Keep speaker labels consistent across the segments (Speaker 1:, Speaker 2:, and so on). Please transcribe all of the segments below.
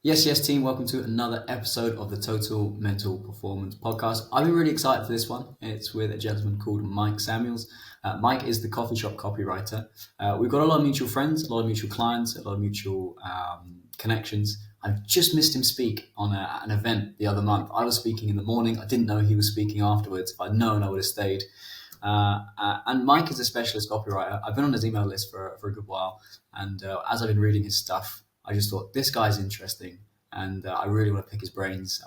Speaker 1: Yes, team. Welcome to another episode of the Total Mental Performance Podcast. I've been really excited for this one. It's with a gentleman called Mike Samuels. Mike is the Coffee Shop Copywriter. We've got a lot of mutual friends, a lot of mutual clients, a lot of mutual connections. I've just missed him speak on an event the other month. I was speaking in the morning. I didn't know he was speaking afterwards. If I'd known, I would have stayed. And Mike is a specialist copywriter. I've been on his email list for a good while. And as I've been reading his stuff, I just thought, this guy's interesting. And I really want to pick his brains.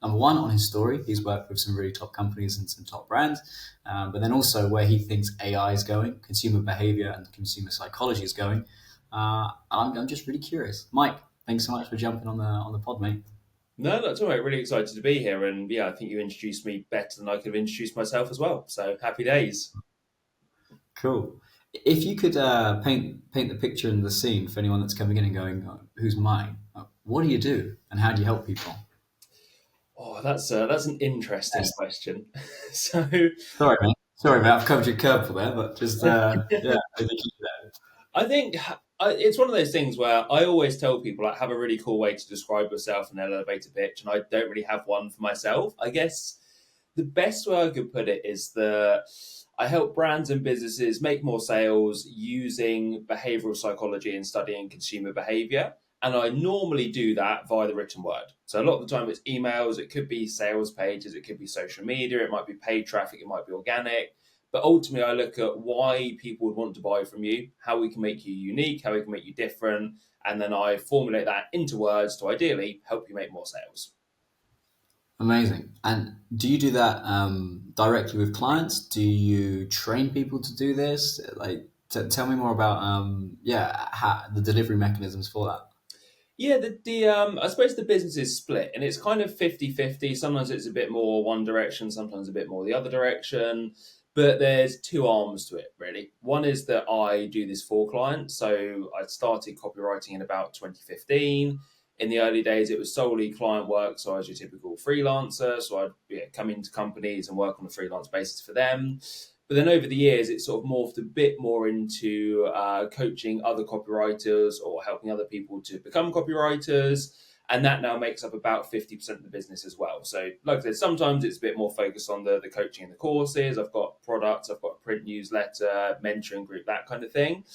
Speaker 1: Number one, on his story. He's worked with some really top companies and some top brands. But then also where he thinks AI is going, consumer behavior and consumer psychology is going. I'm just really curious. Mike, thanks so much for jumping on the pod, mate.
Speaker 2: No, that's all right. Really excited to be here. And yeah, I think you introduced me better than I could have introduced myself as well. So happy days.
Speaker 1: Cool. If you could paint the picture and the scene for anyone that's coming in and going, "Who's Mike? What do you do, and how do you help people?"
Speaker 2: Oh, that's an interesting
Speaker 1: Yes.
Speaker 2: question. So
Speaker 1: Sorry, mate. I've covered your curveball there, but just yeah, maybe keep that.
Speaker 2: I think it's one of those things where I always tell people like have a really cool way to describe yourself in an elevator pitch, and I don't really have one for myself. I guess the best way I could put it is that I help brands and businesses make more sales using behavioral psychology and studying consumer behavior. And I normally do that via the written word. So a lot of the time it's emails, it could be sales pages, it could be social media, it might be paid traffic, it might be organic. But ultimately, I look at why people would want to buy from you, how we can make you unique, how we can make you different. And then I formulate that into words to ideally help you make more sales.
Speaker 1: Amazing. And do you do that directly with clients? Do you train people to do this? Like, tell me more about the delivery mechanisms for that.
Speaker 2: Yeah, the I suppose the business is split and it's kind of 50-50. Sometimes it's a bit more one direction, sometimes a bit more the other direction. But there's two arms to it, really. One is that I do this for clients. So I started copywriting in about 2015. In the early days, it was solely client work. So I was your typical freelancer. So I'd come into companies and work on a freelance basis for them. But then over the years, it sort of morphed a bit more into coaching other copywriters or helping other people to become copywriters. And that now makes up about 50% of the business as well. So, like I said, sometimes it's a bit more focused on the coaching and the courses. I've got products, I've got a print newsletter, mentoring group, that kind of thing.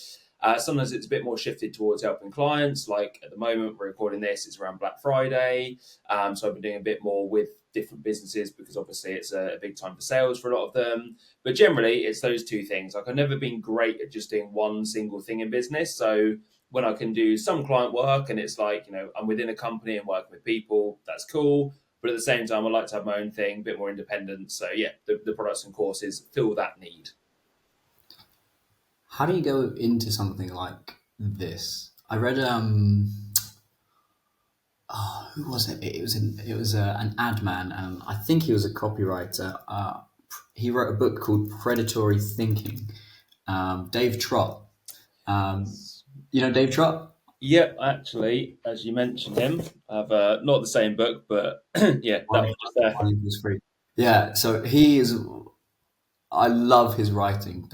Speaker 2: Sometimes it's a bit more shifted towards helping clients. Like at the moment, we're recording this, it's around Black Friday. So I've been doing a bit more with different businesses because obviously it's a big time for sales for a lot of them. But generally, it's those two things. Like I've never been great at just doing one single thing in business. So when I can do some client work and it's like, I'm within a company and working with people, that's cool. But at the same time, I like to have my own thing, a bit more independent. So yeah, the products and courses fill that need.
Speaker 1: How do you go into something like this? I read who was it? It was an ad man, and I think he was a copywriter. He wrote a book called Predatory Thinking. Dave Trott. Um, you know Dave Trott?
Speaker 2: Yep, actually, as you mentioned him, I've not the same book, but yeah, that
Speaker 1: One,
Speaker 2: was just there.
Speaker 1: one was free. Yeah, so he is. I love his writing,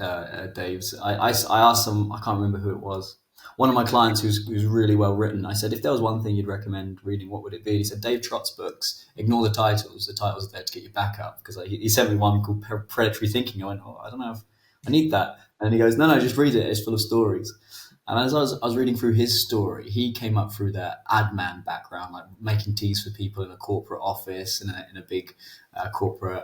Speaker 1: Dave's. I asked him, I can't remember who it was. One of my clients who's really well written. I said, if there was one thing you'd recommend reading, what would it be? He said, Dave Trott's books. Ignore the titles. The titles are there to get you back up. Because he sent me one called Predatory Thinking. I went, oh, I don't know if I need that. And he goes, no, just read it. It's full of stories. And as I was reading through his story, he came up through that ad man background, like making teas for people in a corporate office, in a big corporate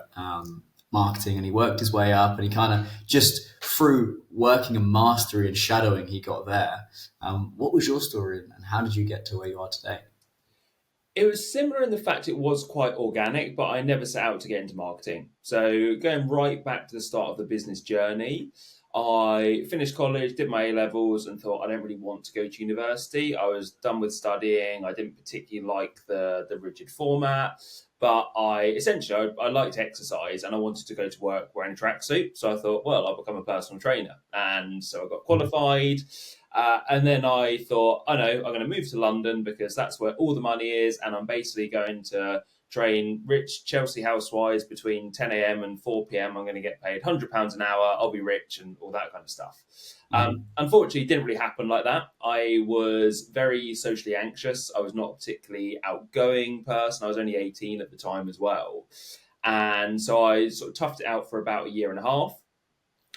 Speaker 1: marketing, and he worked his way up, and he kind of just through working and mastery and shadowing, he got there. What was your story, and how did you get to where you are today?
Speaker 2: It was similar in the fact it was quite organic, but I never set out to get into marketing. So going right back to the start of the business journey, I finished college, did my A levels, and thought I don't really want to go to university. I was done with studying. I didn't particularly like the rigid format, but I liked exercise and I wanted to go to work wearing a tracksuit. So I thought, well, I'll become a personal trainer, and so I got qualified. And then I thought, I know, I'm going to move to London because that's where all the money is. And I'm basically going to train rich Chelsea housewives between 10 a.m. and 4 p.m. I'm going to get paid £100 an hour. I'll be rich and all that kind of stuff.
Speaker 1: Mhm.
Speaker 2: Unfortunately, it didn't really happen like that. I was very socially anxious. I was not a particularly outgoing person. I was only 18 at the time as well. And so I sort of toughed it out for about a year and a half,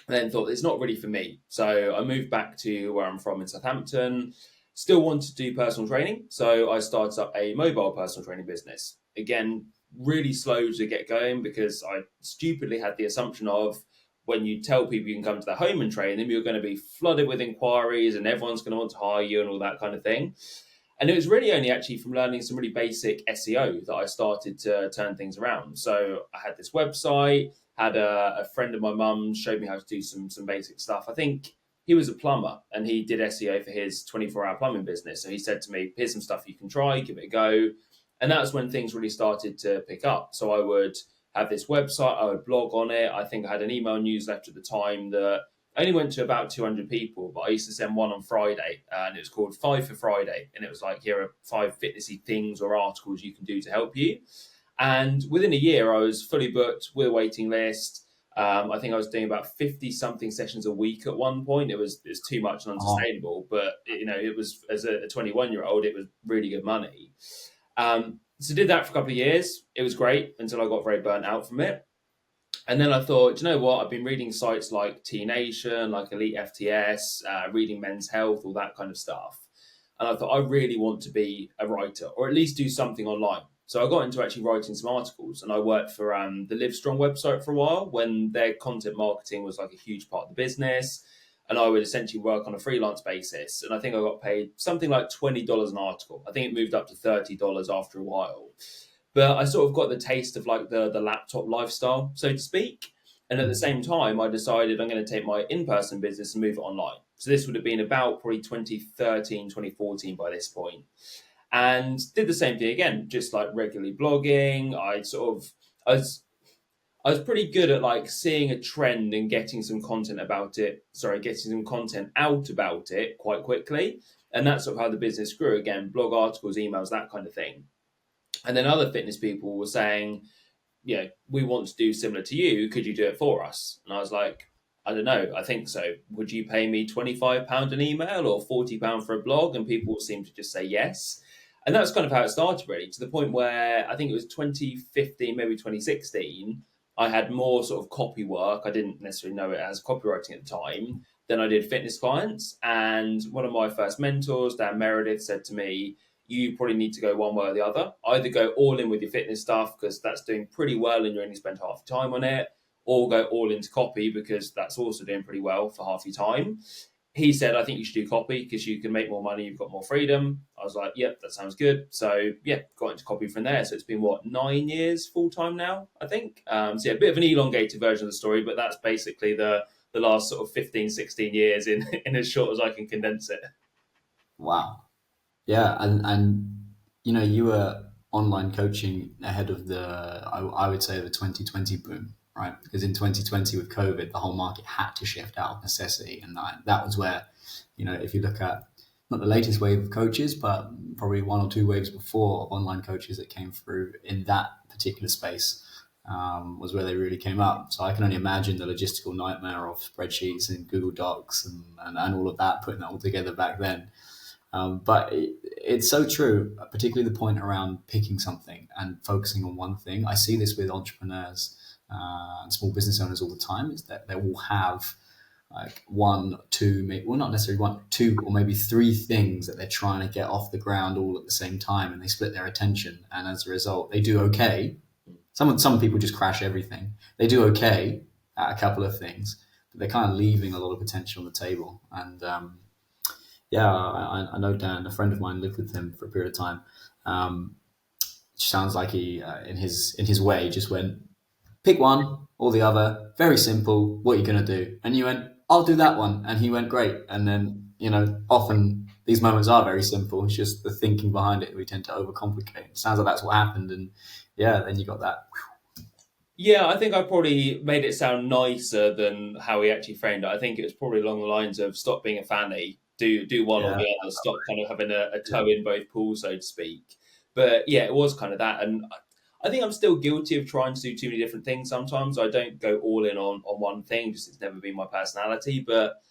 Speaker 2: and then thought it's not really for me. So I moved back to where I'm from in Southampton, still wanted to do personal training. So I started up a mobile personal training business. Again, really slow to get going because I stupidly had the assumption of when you tell people you can come to their home and train them, you're going to be flooded with inquiries and everyone's going to want to hire you and all that kind of thing. And it was really only actually from learning some really basic SEO that I started to turn things around. So I had this website, had a friend of my mum showed me how to do some basic stuff. I think he was a plumber and he did SEO for his 24-hour plumbing business. So he said to me, here's some stuff you can try, give it a go. And that's when things really started to pick up. So I would have this website, I would blog on it. I think I had an email newsletter at the time that only went to about 200 people, but I used to send one on Friday, and it was called Five for Friday. And it was like, here are 5 fitnessy things or articles you can do to help you. And within a year, I was fully booked with a waiting list. I think I was doing about 50 something sessions a week at one point. It was too much and
Speaker 1: Oh,
Speaker 2: unsustainable, but it was, as a 21-year-old, it was really good money. So did that for a couple of years. It was great until I got very burnt out from it. And then I thought, do you know what? I've been reading sites like T Nation, like Elite FTS, reading Men's Health, all that kind of stuff. And I thought, I really want to be a writer or at least do something online. So I got into actually writing some articles, and I worked for the Livestrong website for a while when their content marketing was like a huge part of the business. And I would essentially work on a freelance basis. And I think I got paid something like $20 an article. I think it moved up to $30 after a while. But I sort of got the taste of like the laptop lifestyle, so to speak. And at the
Speaker 1: mm,
Speaker 2: same time, I decided I'm going to take my in-person business and move it online. So this would have been about probably 2013, 2014 by this point. And did the same thing again, just like regularly blogging. I was I was pretty good at like seeing a trend and getting some content about it. Sorry, getting some content out about it quite quickly. And that's sort of how the business grew. Again, blog articles, emails, that kind of thing. And then other fitness people were saying, we want to do similar to you. Could you do it for us? And I was like, I don't know. I think so. Would you pay me £25 an email or £40 for a blog? And people seem to just say yes. And that's kind of how it started, really, to the point where I think it was 2015, maybe 2016. I had more sort of copy work. I didn't necessarily know it as copywriting at the time. Then I did fitness clients. And one of my first mentors, Dan Meredith, said to me, you probably need to go one way or the other. Either go all in with your fitness stuff because that's doing pretty well and you only spend half your time on it, or go all into copy because that's also doing pretty well for half your time. He said, I think you should do copy because you can make more money, you've got more freedom. I was like, yep, that sounds good. So, yeah, got into copy from there. So it's been, 9 years full time now, I think. So, yeah, a bit of an elongated version of the story, but that's basically the last sort of 15, 16 years in as short as I can condense it.
Speaker 1: wow. Yeah, and you were online coaching ahead of I would say the 2020 boom, right? Because in 2020 with COVID, the whole market had to shift out of necessity, and that was where, if you look at not the latest wave of coaches, but probably one or two waves before of online coaches that came through in that particular space, was where they really came up. So I can only imagine the logistical nightmare of spreadsheets and Google Docs and all of that, putting that all together back then. But it's so true, particularly the point around picking something and focusing on one thing. I see this with entrepreneurs and small business owners all the time, is that they will have like one, two, maybe, well, not necessarily one, two, or maybe three things that they're trying to get off the ground all at the same time, and they split their attention. And as a result, they do okay. Some people just crash everything. They do okay at a couple of things, but they're kind of leaving a lot of potential on the table. And yeah, I know Dan. A friend of mine lived with him for a period of time. Um, Sounds like he, in his way, just went pick one or the other. Very simple. What are you gonna do? And you went, I'll do that one. And he went, great. And then often these moments are very simple. It's just the thinking behind it we tend to overcomplicate. It sounds like that's what happened. And yeah, then you got that.
Speaker 2: Yeah, I think I probably made it sound nicer than how he actually framed it. I think it was probably along the lines of stop being a fanny, do one or
Speaker 1: Yeah,
Speaker 2: the other, stop kind of having a
Speaker 1: yeah,
Speaker 2: toe in both pools, so to speak. But yeah, it was kind of that. And I think I'm still guilty of trying to do too many different things sometimes. I don't go all in on one thing, just it's never been my personality. But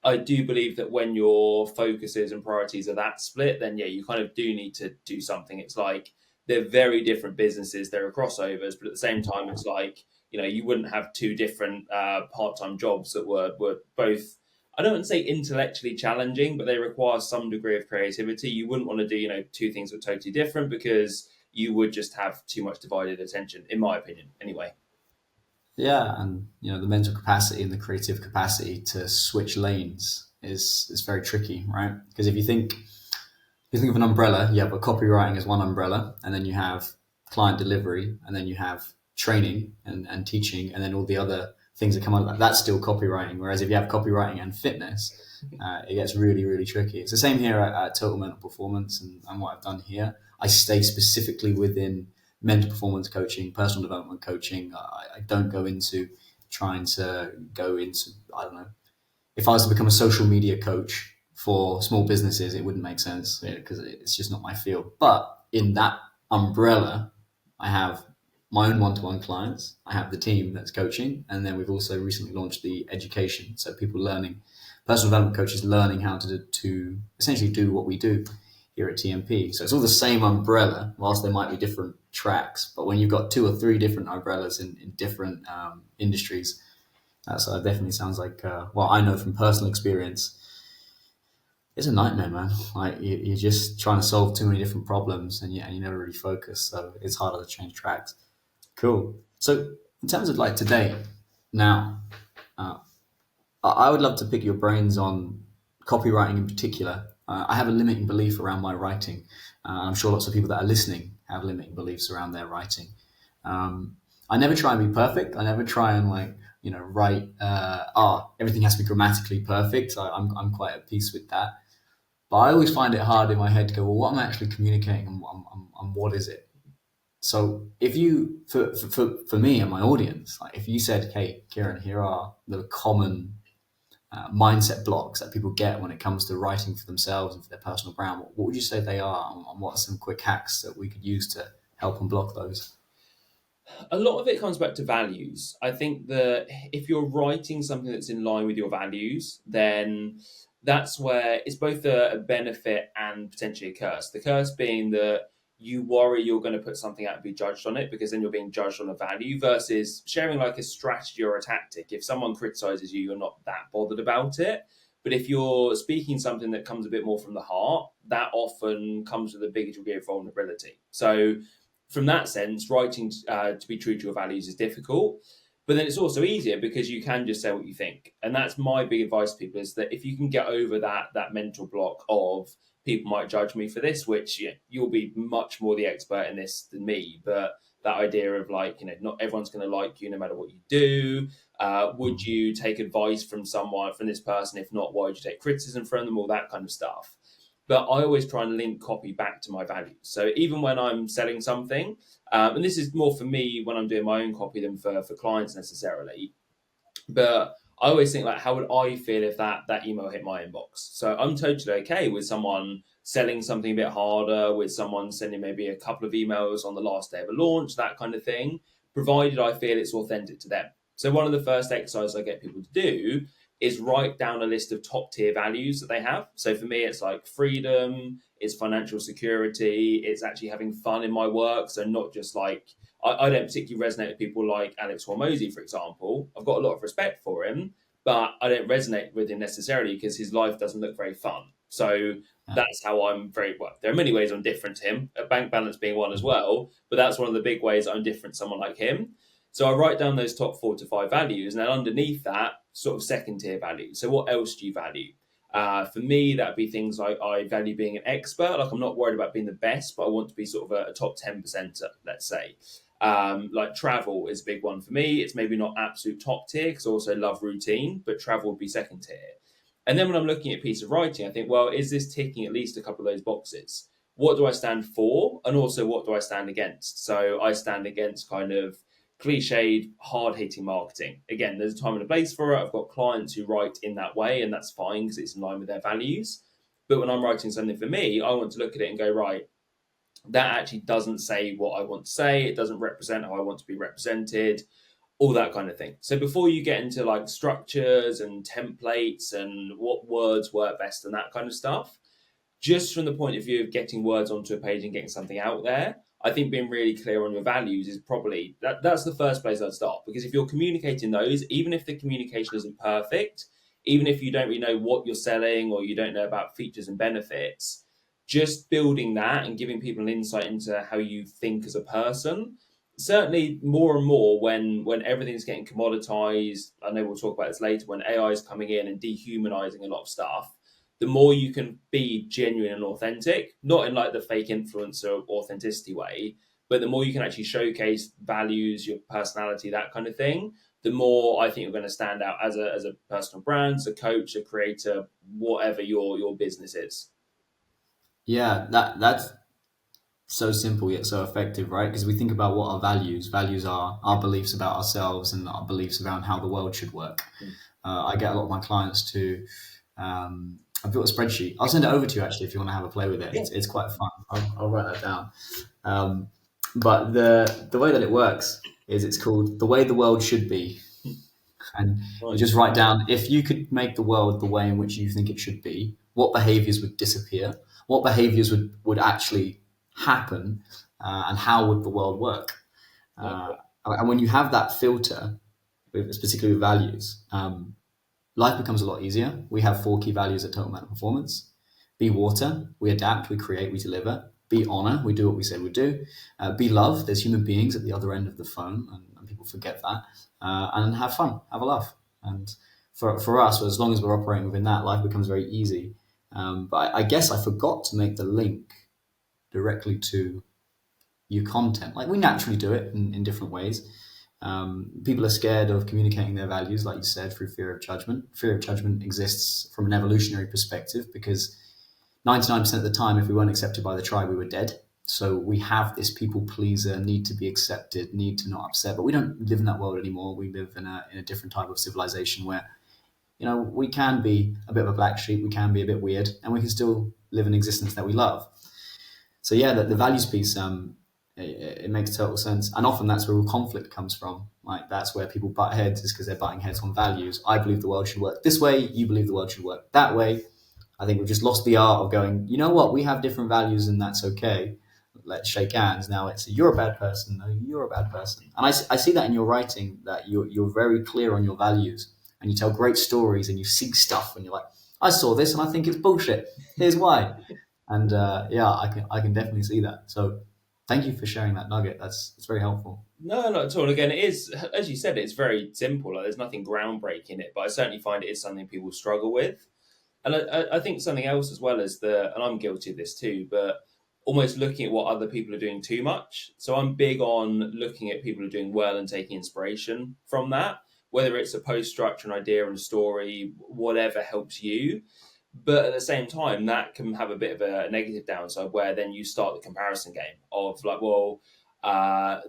Speaker 2: I do believe that when your focuses and priorities are that split, then yeah, you kind of do need to do something. It's like they're very different businesses, there are crossovers, but at the same time, it's like, you wouldn't have two different part-time jobs that were both, I don't want to say intellectually challenging, but they require some degree of creativity. You wouldn't want to do, two things that are totally different, because you would just have too much divided attention, in my opinion, anyway.
Speaker 1: Yeah, and the mental capacity and the creative capacity to switch lanes is very tricky, right? Because if you think of an umbrella, you have a copywriting as one umbrella, and then you have client delivery, and then you have training and teaching, and then all the other things that come out of that. That's still copywriting. Whereas if you have copywriting and fitness, it gets really, really tricky. It's the same here at Total Mental Performance and what I've done here. I stay specifically within mental performance coaching, personal development coaching. I don't go into trying to go into, I don't know, if I was to become a social media coach for small businesses, it wouldn't make sense because it's just not my field. But in that umbrella, I have my own one-to-one clients. I have the team that's coaching, and then we've also recently launched the education. So people learning, personal development coaches learning how to essentially do what we do here at TMP. So it's all the same umbrella, whilst there might be different tracks. But when you've got two or three different umbrellas in different industries, so it definitely sounds like, well, I know from personal experience, it's a nightmare, man. Like you're just trying to solve too many different problems, and you never really focus. So it's harder to change tracks. Cool. So in terms of like today, now, uh, I would love to pick your brains on copywriting in particular. I have a limiting belief around my writing. I'm sure lots of people that are listening have limiting beliefs around their writing. I never try and be perfect. I never try and write. Everything has to be grammatically perfect. I'm quite at peace with that. But I always find it hard in my head to go, well, what am I actually communicating, and what is it? So if you, for me and my audience, like if you said, hey, Kieran, here are the common mindset blocks that people get when it comes to writing for themselves and for their personal brand, what would you say they are, and what are some quick hacks that we could use to help unblock those?
Speaker 2: A lot of it comes back to values. I think that if you're writing something that's in line with your values, then that's where it's both a benefit and potentially a curse. The curse being that you worry you're going to put something out and be judged on it, because then you're being judged on a value, versus sharing like a strategy or a tactic. If someone criticizes you, you're not that bothered about it. But if you're speaking something that comes a bit more from the heart, that often comes with a bigger degree of vulnerability. So from that sense, writing to be true to your values is difficult. But then it's also easier because you can just say what you think. And that's my big advice to people, is that if you can get over that mental block of people might judge me for this, which you'll be much more the expert in this than me. But that idea of like, not everyone's going to like you no matter what you do. Would you take advice from someone, from this person? If not, why would you take criticism from them? All that kind of stuff. But I always try and link copy back to my values. So even when I'm selling something, and this is more for me when I'm doing my own copy than for clients necessarily, but I always think like, how would I feel if that email hit my inbox? So I'm totally okay with someone selling something a bit harder, with someone sending maybe a couple of emails on the last day of a launch, that kind of thing, provided I feel it's authentic to them. So one of the first exercises I get people to do is write down a list of top tier values that they have. So for me, it's like freedom, it's financial security, it's actually having fun in my work. So not just like, I don't particularly resonate with people like Alex Hormozy, for example. I've got a lot of respect for him, but I don't resonate with him necessarily because his life doesn't look very fun. So
Speaker 1: Yeah.
Speaker 2: that's how I'm very well. There are many ways I'm different to him, bank balance being one as well. But that's one of the big ways I'm different to someone like him. So I write down those top 4 to 5 values, and then underneath that, sort of second tier values. So what else do you value? For me, that'd be things like I value being an expert. Like I'm not worried about being the best, but I want to be sort of a top 10%er, let's say. Like travel is a big one for me. It's maybe not absolute top tier because I also love routine, but travel would be second tier. And then when I'm looking at a piece of writing, I think, well, is this ticking at least a couple of those boxes? What do I stand for? And also, what do I stand against? So I stand against kind of cliched, hard hitting marketing. Again, there's a time and a place for it. I've got clients who write in that way, and that's fine because it's in line with their values. But when I'm writing something for me, I want to look at it and go, right, that actually doesn't say what I want to say. It doesn't represent how I want to be represented. all that kind of thing. So before you get into like structures and templates and what words work best and that kind of stuff, just from the point of view of getting words onto a page and getting something out there, I think being really clear on your values is probably that's the first place I'd start. Because if you're communicating those, even if the communication isn't perfect, even if you don't really know what you're selling or you don't know about features and benefits, just building that and giving people an insight into how you think as a person. Certainly more and more when everything's getting commoditized, I know we'll talk about this later, when AI is coming in and dehumanizing a lot of stuff, the more you can be genuine and authentic, not in like the fake influencer authenticity way, but the more you can actually showcase values, your personality, that kind of thing, the more I think you're going to stand out as a personal brand, as a coach, a creator, whatever your business is.
Speaker 1: Yeah, that's so simple yet so effective, right? Because we think about what our values are our beliefs about ourselves and our beliefs around how the world should work.
Speaker 2: Mm.
Speaker 1: I get a lot of my clients to I built a spreadsheet. I'll send it over to you actually if you want to have a play with it.
Speaker 2: Yeah.
Speaker 1: It's quite fun. I'll write that down. um, but the way that it works is it's called the way the world should be. And you just
Speaker 2: Nice.
Speaker 1: write down, if you could make the world the way in which you think it should be, what behaviors would disappear, what behaviors would actually happen, and how would the world work?
Speaker 2: Okay.
Speaker 1: Uh, and when you have that filter, particularly with values, life becomes a lot easier. We have four key values at Total Mental Performance. Be water, we adapt, we create, we deliver. Be honor, we do what we say we do. Be love, there's human beings at the other end of the phone, and people forget that. And have fun, have a laugh. And for us, as long as we're operating within that, life becomes very easy. But I guess I forgot to make the link directly to your content. Like we naturally do it in different ways. People are scared of communicating their values, like you said, through fear of judgment. Fear of judgment exists from an evolutionary perspective because 99% of the time, if we weren't accepted by the tribe, we were dead. So we have this people pleaser, need to be accepted, need to not upset. But we don't live in that world anymore. We live in a different type of civilization where, we can be a bit of a black sheep, we can be a bit weird, and we can still live an existence that we love. So yeah, the values piece, it makes total sense, and often that's where all conflict comes from. Like that's where people butt heads, is because they're butting heads on values. I believe the world should work this way. You believe the world should work that way. I think we've just lost the art of going, you know what, we have different values and that's okay. Let's shake hands. Now it's you're a bad person. No, you're a bad person. And I see that in your writing, that you're very clear on your values and you tell great stories and you see stuff and you're like, I saw this and I think it's bullshit. Here's why. And yeah, I can definitely see that. So thank you for sharing that nugget. It's very helpful.
Speaker 2: No, not at all. Again, it is, as you said, it's very simple. Like, there's nothing groundbreaking in it, but I certainly find it is something people struggle with. And I think something else as well is and I'm guilty of this too, but almost looking at what other people are doing too much. So I'm big on looking at people who are doing well and taking inspiration from that, whether it's a post structure, an idea, and a story, whatever helps you. But at the same time, that can have a bit of a negative downside where then you start the comparison game of like, well,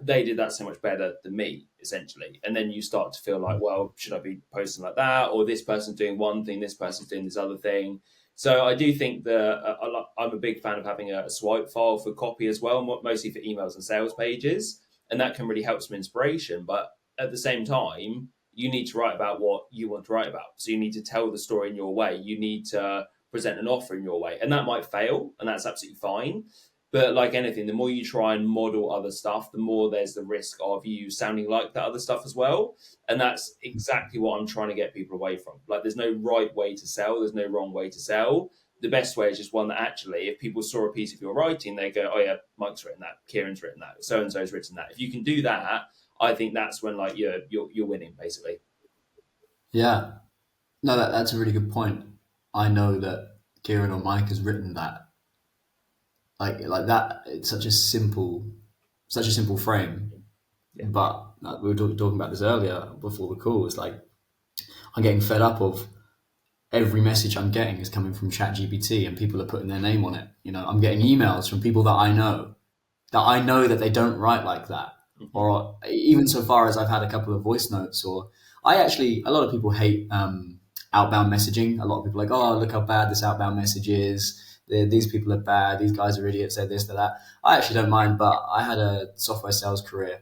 Speaker 2: they did that so much better than me, essentially. And then you start to feel like, well, should I be posting like that? Or this person's doing one thing, this person's doing this other thing. So I do think that I'm a big fan of having a swipe file for copy as well, mostly for emails and sales pages. And that can really help some inspiration. But at the same time, you need to write about what you want to write about. So you need to tell the story in your way. You need to present an offer in your way. And that might fail, and that's absolutely fine. But like anything, the more you try and model other stuff, the more there's the risk of you sounding like that other stuff as well. And that's exactly what I'm trying to get people away from. Like, there's no right way to sell, there's no wrong way to sell. The best way is just one that actually, if people saw a piece of your writing, they go, oh yeah, Mike's written that, Kieran's written that, so and so's written that. If you can do that, I think that's when like you're winning basically.
Speaker 1: Yeah. No, that's a really good point. I know that Kieran or Mike has written that. Like that, it's such a simple frame.
Speaker 2: Yeah.
Speaker 1: But like, we were talking about this earlier before the call. It's like I'm getting fed up of every message I'm getting is coming from ChatGPT and people are putting their name on it. I'm getting emails from people that I know that they don't write like that.
Speaker 2: Mm-hmm.
Speaker 1: Or even so far as I've had a couple of voice notes, or a lot of people hate outbound messaging. A lot of people are like, oh, look how bad this outbound message is. These people are bad. These guys are idiots. Say this, they're that. I actually don't mind, but I had a software sales career.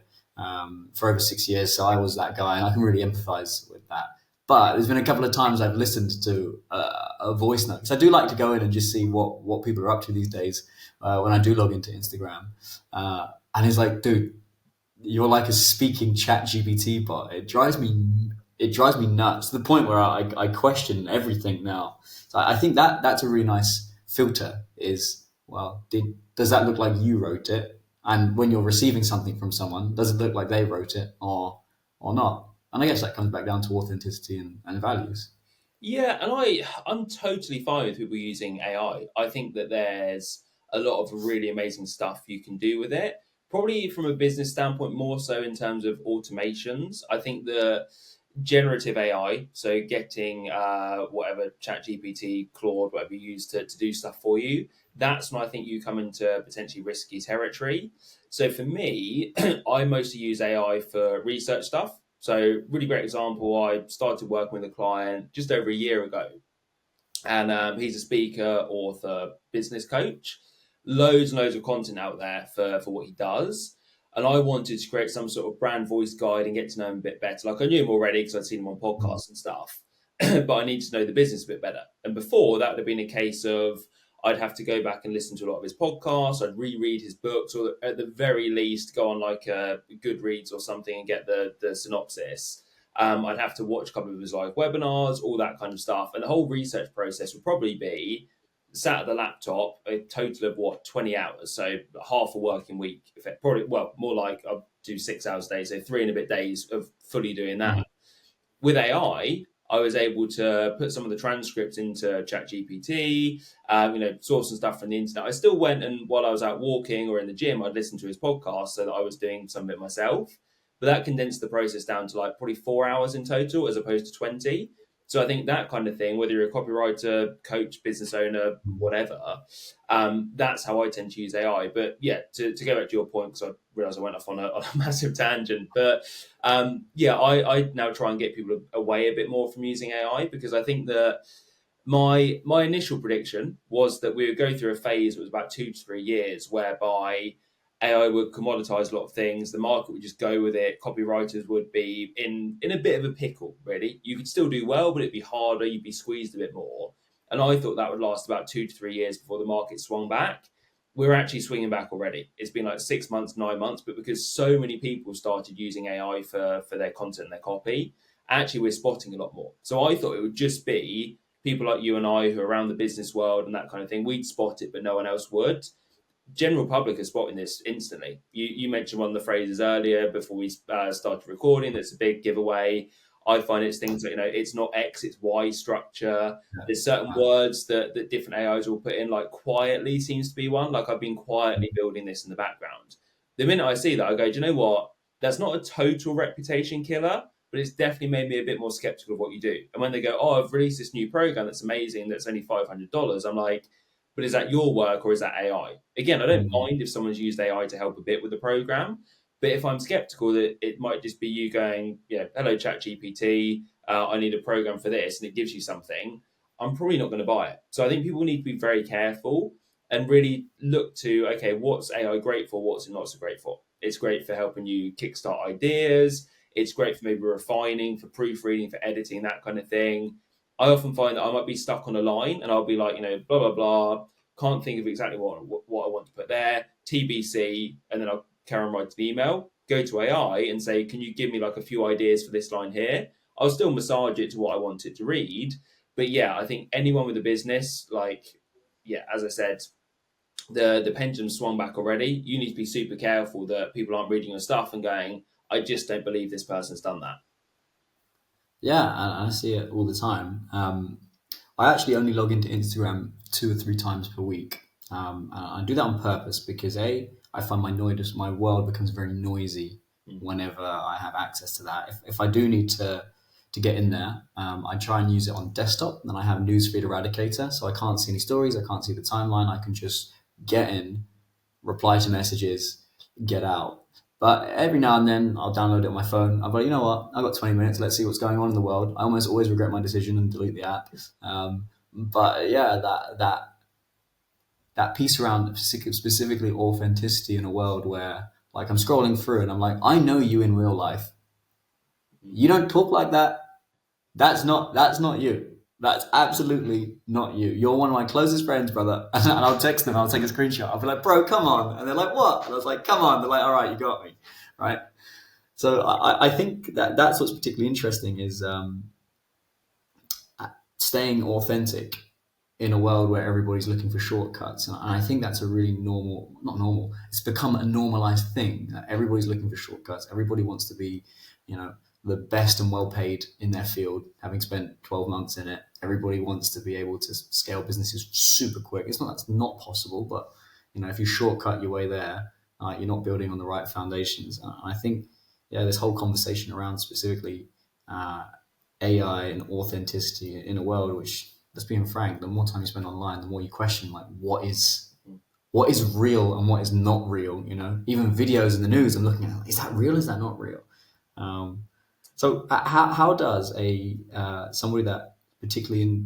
Speaker 1: for over 6 years. So I was that guy, and I can really empathize with that. But there's been a couple of times I've listened to a voice note. So I do like to go in and just see what people are up to these days when I do log into Instagram. And it's like, dude, you're like a speaking chat GPT bot. It drives me nuts to the point where I question everything now. So I think that's a really nice filter. Is, well, does that look like you wrote it? And when you're receiving something from someone, does it look like they wrote it or not? And I guess that comes back down to authenticity and values.
Speaker 2: Yeah, and I'm totally fine with people using AI. I think that there's a lot of really amazing stuff you can do with it. Probably from a business standpoint, more so in terms of automations. I think the generative AI, so getting whatever ChatGPT, Claude, whatever you use to do stuff for you, that's when I think you come into potentially risky territory. So for me, I mostly use AI for research stuff. So really great example. I started working with a client just over a year ago, and he's a speaker, author, business coach. Loads and loads of content out there for what he does. And I wanted to create some sort of brand voice guide and get to know him a bit better. Like I knew him already because I'd seen him on podcasts and stuff, but I need to know the business a bit better. And before that would have been a case of I'd have to go back and listen to a lot of his podcasts. I'd reread his books, or at the very least, go on like a Goodreads or something and get the synopsis. I'd have to watch a couple of his live webinars, all that kind of stuff. And the whole research process would probably be sat at the laptop a total of 20 hours. So half a working week. Probably, well, more like I'll do 6 hours a day. So 3 and a bit days of fully doing that. With AI, I was able to put some of the transcripts into ChatGPT, source some stuff from the internet. I still went, and while I was out walking or in the gym, I'd listen to his podcast so that I was doing some of it myself. But that condensed the process down to like probably 4 hours in total as opposed to 20. So I think that kind of thing, whether you're a copywriter, coach, business owner, whatever, that's how I tend to use AI. But yeah, to go back to your point, because I realized I went off on a massive tangent. But yeah, I now try and get people away a bit more from using AI, because I think that my initial prediction was that we would go through a phase that was about 2 to 3 years whereby AI would commoditize a lot of things. The market would just go with it. Copywriters would be in a bit of a pickle, really. You could still do well, but it'd be harder. You'd be squeezed a bit more. And I thought that would last about 2 to 3 years before the market swung back. We're actually swinging back already. It's been like 6 months, 9 months, but because so many people started using AI for their content and their copy, actually we're spotting a lot more. So I thought it would just be people like you and I who are around the business world and that kind of thing. We'd spot it, but no one else would. General public are spotting this instantly. You mentioned one of the phrases earlier before we started recording. That's a big giveaway. I find it's things like, it's not X, it's Y structure.
Speaker 1: Yeah.
Speaker 2: There's certain words that different AIs will put in, like quietly seems to be one. Like I've been quietly building this in the background. The minute I see that, I go, do you know what? That's not a total reputation killer, but it's definitely made me a bit more skeptical of what you do. And when they go, oh, I've released this new program that's amazing, that's only $500, I'm like, but is that your work or is that AI? Again, I don't mind if someone's used AI to help a bit with the program, but if I'm skeptical that it might just be you going, hello, ChatGPT, I need a program for this, and it gives you something, I'm probably not going to buy it. So I think people need to be very careful and really look to, okay, what's AI great for? What's it not so great for? It's great for helping you kickstart ideas. It's great for maybe refining, for proofreading, for editing, that kind of thing. I often find that I might be stuck on a line and I'll be like, blah, blah, blah. Can't think of exactly what I want to put there. TBC. And then I'll carry on writing the email, go to AI and say, can you give me like a few ideas for this line here? I'll still massage it to what I want it to read. But yeah, I think anyone with a business, like, yeah, as I said, the pendulum swung back already. You need to be super careful that people aren't reading your stuff and going, I just don't believe this person's done that.
Speaker 1: Yeah, and I see it all the time. I actually only log into Instagram 2 or 3 times per week. And I do that on purpose because I find my world becomes very noisy whenever I have access to that. If I do need to get in there, I try and use it on desktop. Then I have newsfeed eradicator, so I can't see any stories, I can't see the timeline. I can just get in, reply to messages, get out. But every now and then I'll download it on my phone. I'll go, you know what? I've got 20 minutes. Let's see what's going on in the world. I almost always regret my decision and delete the app. But yeah, that piece around specifically authenticity in a world where Like I'm scrolling through and I'm like, I know you in real life. You don't talk like that. That's not you. That's absolutely not you. You're one of my closest friends, brother. And I'll text them. I'll take a screenshot. I'll be like, bro, come on. And they're like, what? And I was like, come on. They're like, all right, you got me, right? So I think that's what's particularly interesting is staying authentic in a world where everybody's looking for shortcuts. And I think that's a really normal, not normal, it's become a normalized thing. Everybody's looking for shortcuts. Everybody wants to be, you know, the best and well paid in their field, having spent 12 months in it. Everybody wants to be able to scale businesses super quick. It's not that's not possible, but you know, if you shortcut your way there, you're not building on the right foundations. And I think, yeah, this whole conversation around specifically uh, AI and authenticity in a world which, let's being frank, the more time you spend online, the more you question like what is real and what is not real. You know, even videos in the news, I'm looking at, is that real? Is that not real? Um, how does a somebody that particularly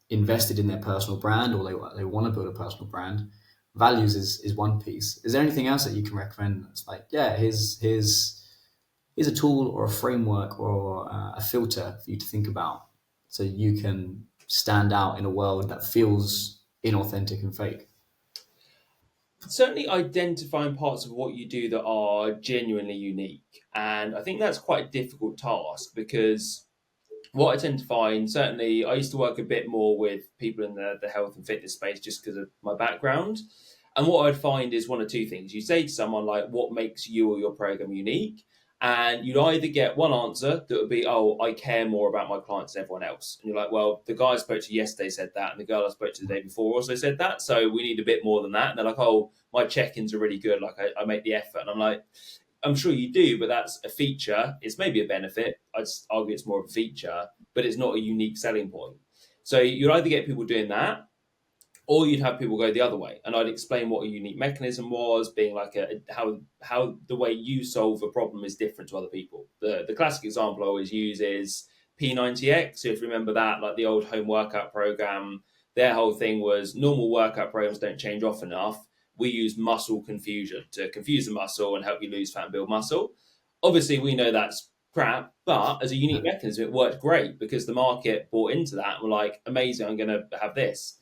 Speaker 1: invested in their personal brand, or they want to build a personal brand, values is one piece. Is there anything else that you can recommend that's like, yeah, here's a tool or a framework or a filter for you to think about so you can stand out in a world that feels inauthentic and fake?
Speaker 2: Certainly identifying parts of what you do that are genuinely unique. And I think that's quite a difficult task because what I tend to find, certainly, I used to work a bit more with people in the health and fitness space just because of my background. And what I'd find is one or two things. You say to someone, like, what makes you or your program unique? And you'd either get one answer that would be, oh, I care more about my clients than everyone else. And you're like, well, the guy I spoke to yesterday said that, and the girl I spoke to the day before also said that. So we need a bit more than that. And they're like, oh, my check-ins are really good. Like, I make the effort. And I'm like, I'm sure you do, but that's a feature. It's maybe a benefit. I'd argue it's more of a feature, but it's not a unique selling point. So you'd either get people doing that, or you'd have people go the other way. And I'd explain what a unique mechanism was, being like how the way you solve a problem is different to other people. The classic example I always use is P90X. So if you remember that, like the old home workout program, their whole thing was normal workout programs don't change often enough. We use muscle confusion to confuse the muscle and help you lose fat and build muscle. Obviously, we know that's crap, but as a unique mechanism, it worked great because the market bought into that and were like, amazing, I'm going to have this.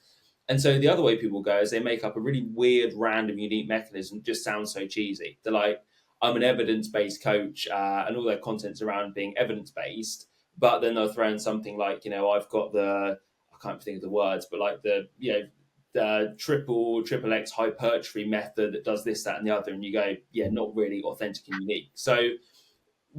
Speaker 2: And so the other way people go is they make up a really weird, random, unique mechanism. Just sounds so cheesy. They're like, I'm an evidence-based coach, and all their content's around being evidence-based. But then they'll throw in something like, I've got I can't think of the words, but like the triple X hypertrophy method that does this, that, and the other. And you go, yeah, not really authentic and unique. So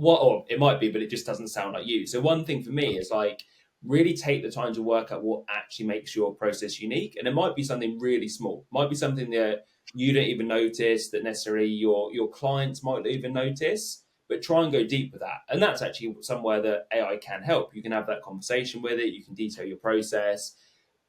Speaker 2: or it might be, but it just doesn't sound like you. So one thing for me is like really take the time to work out what actually makes your process unique. And it might be something really small, might be something that you don't even notice, that necessarily your clients might not even notice, but try and go deep with that. And that's actually somewhere that AI can help. You can have that conversation with it, you can detail your process.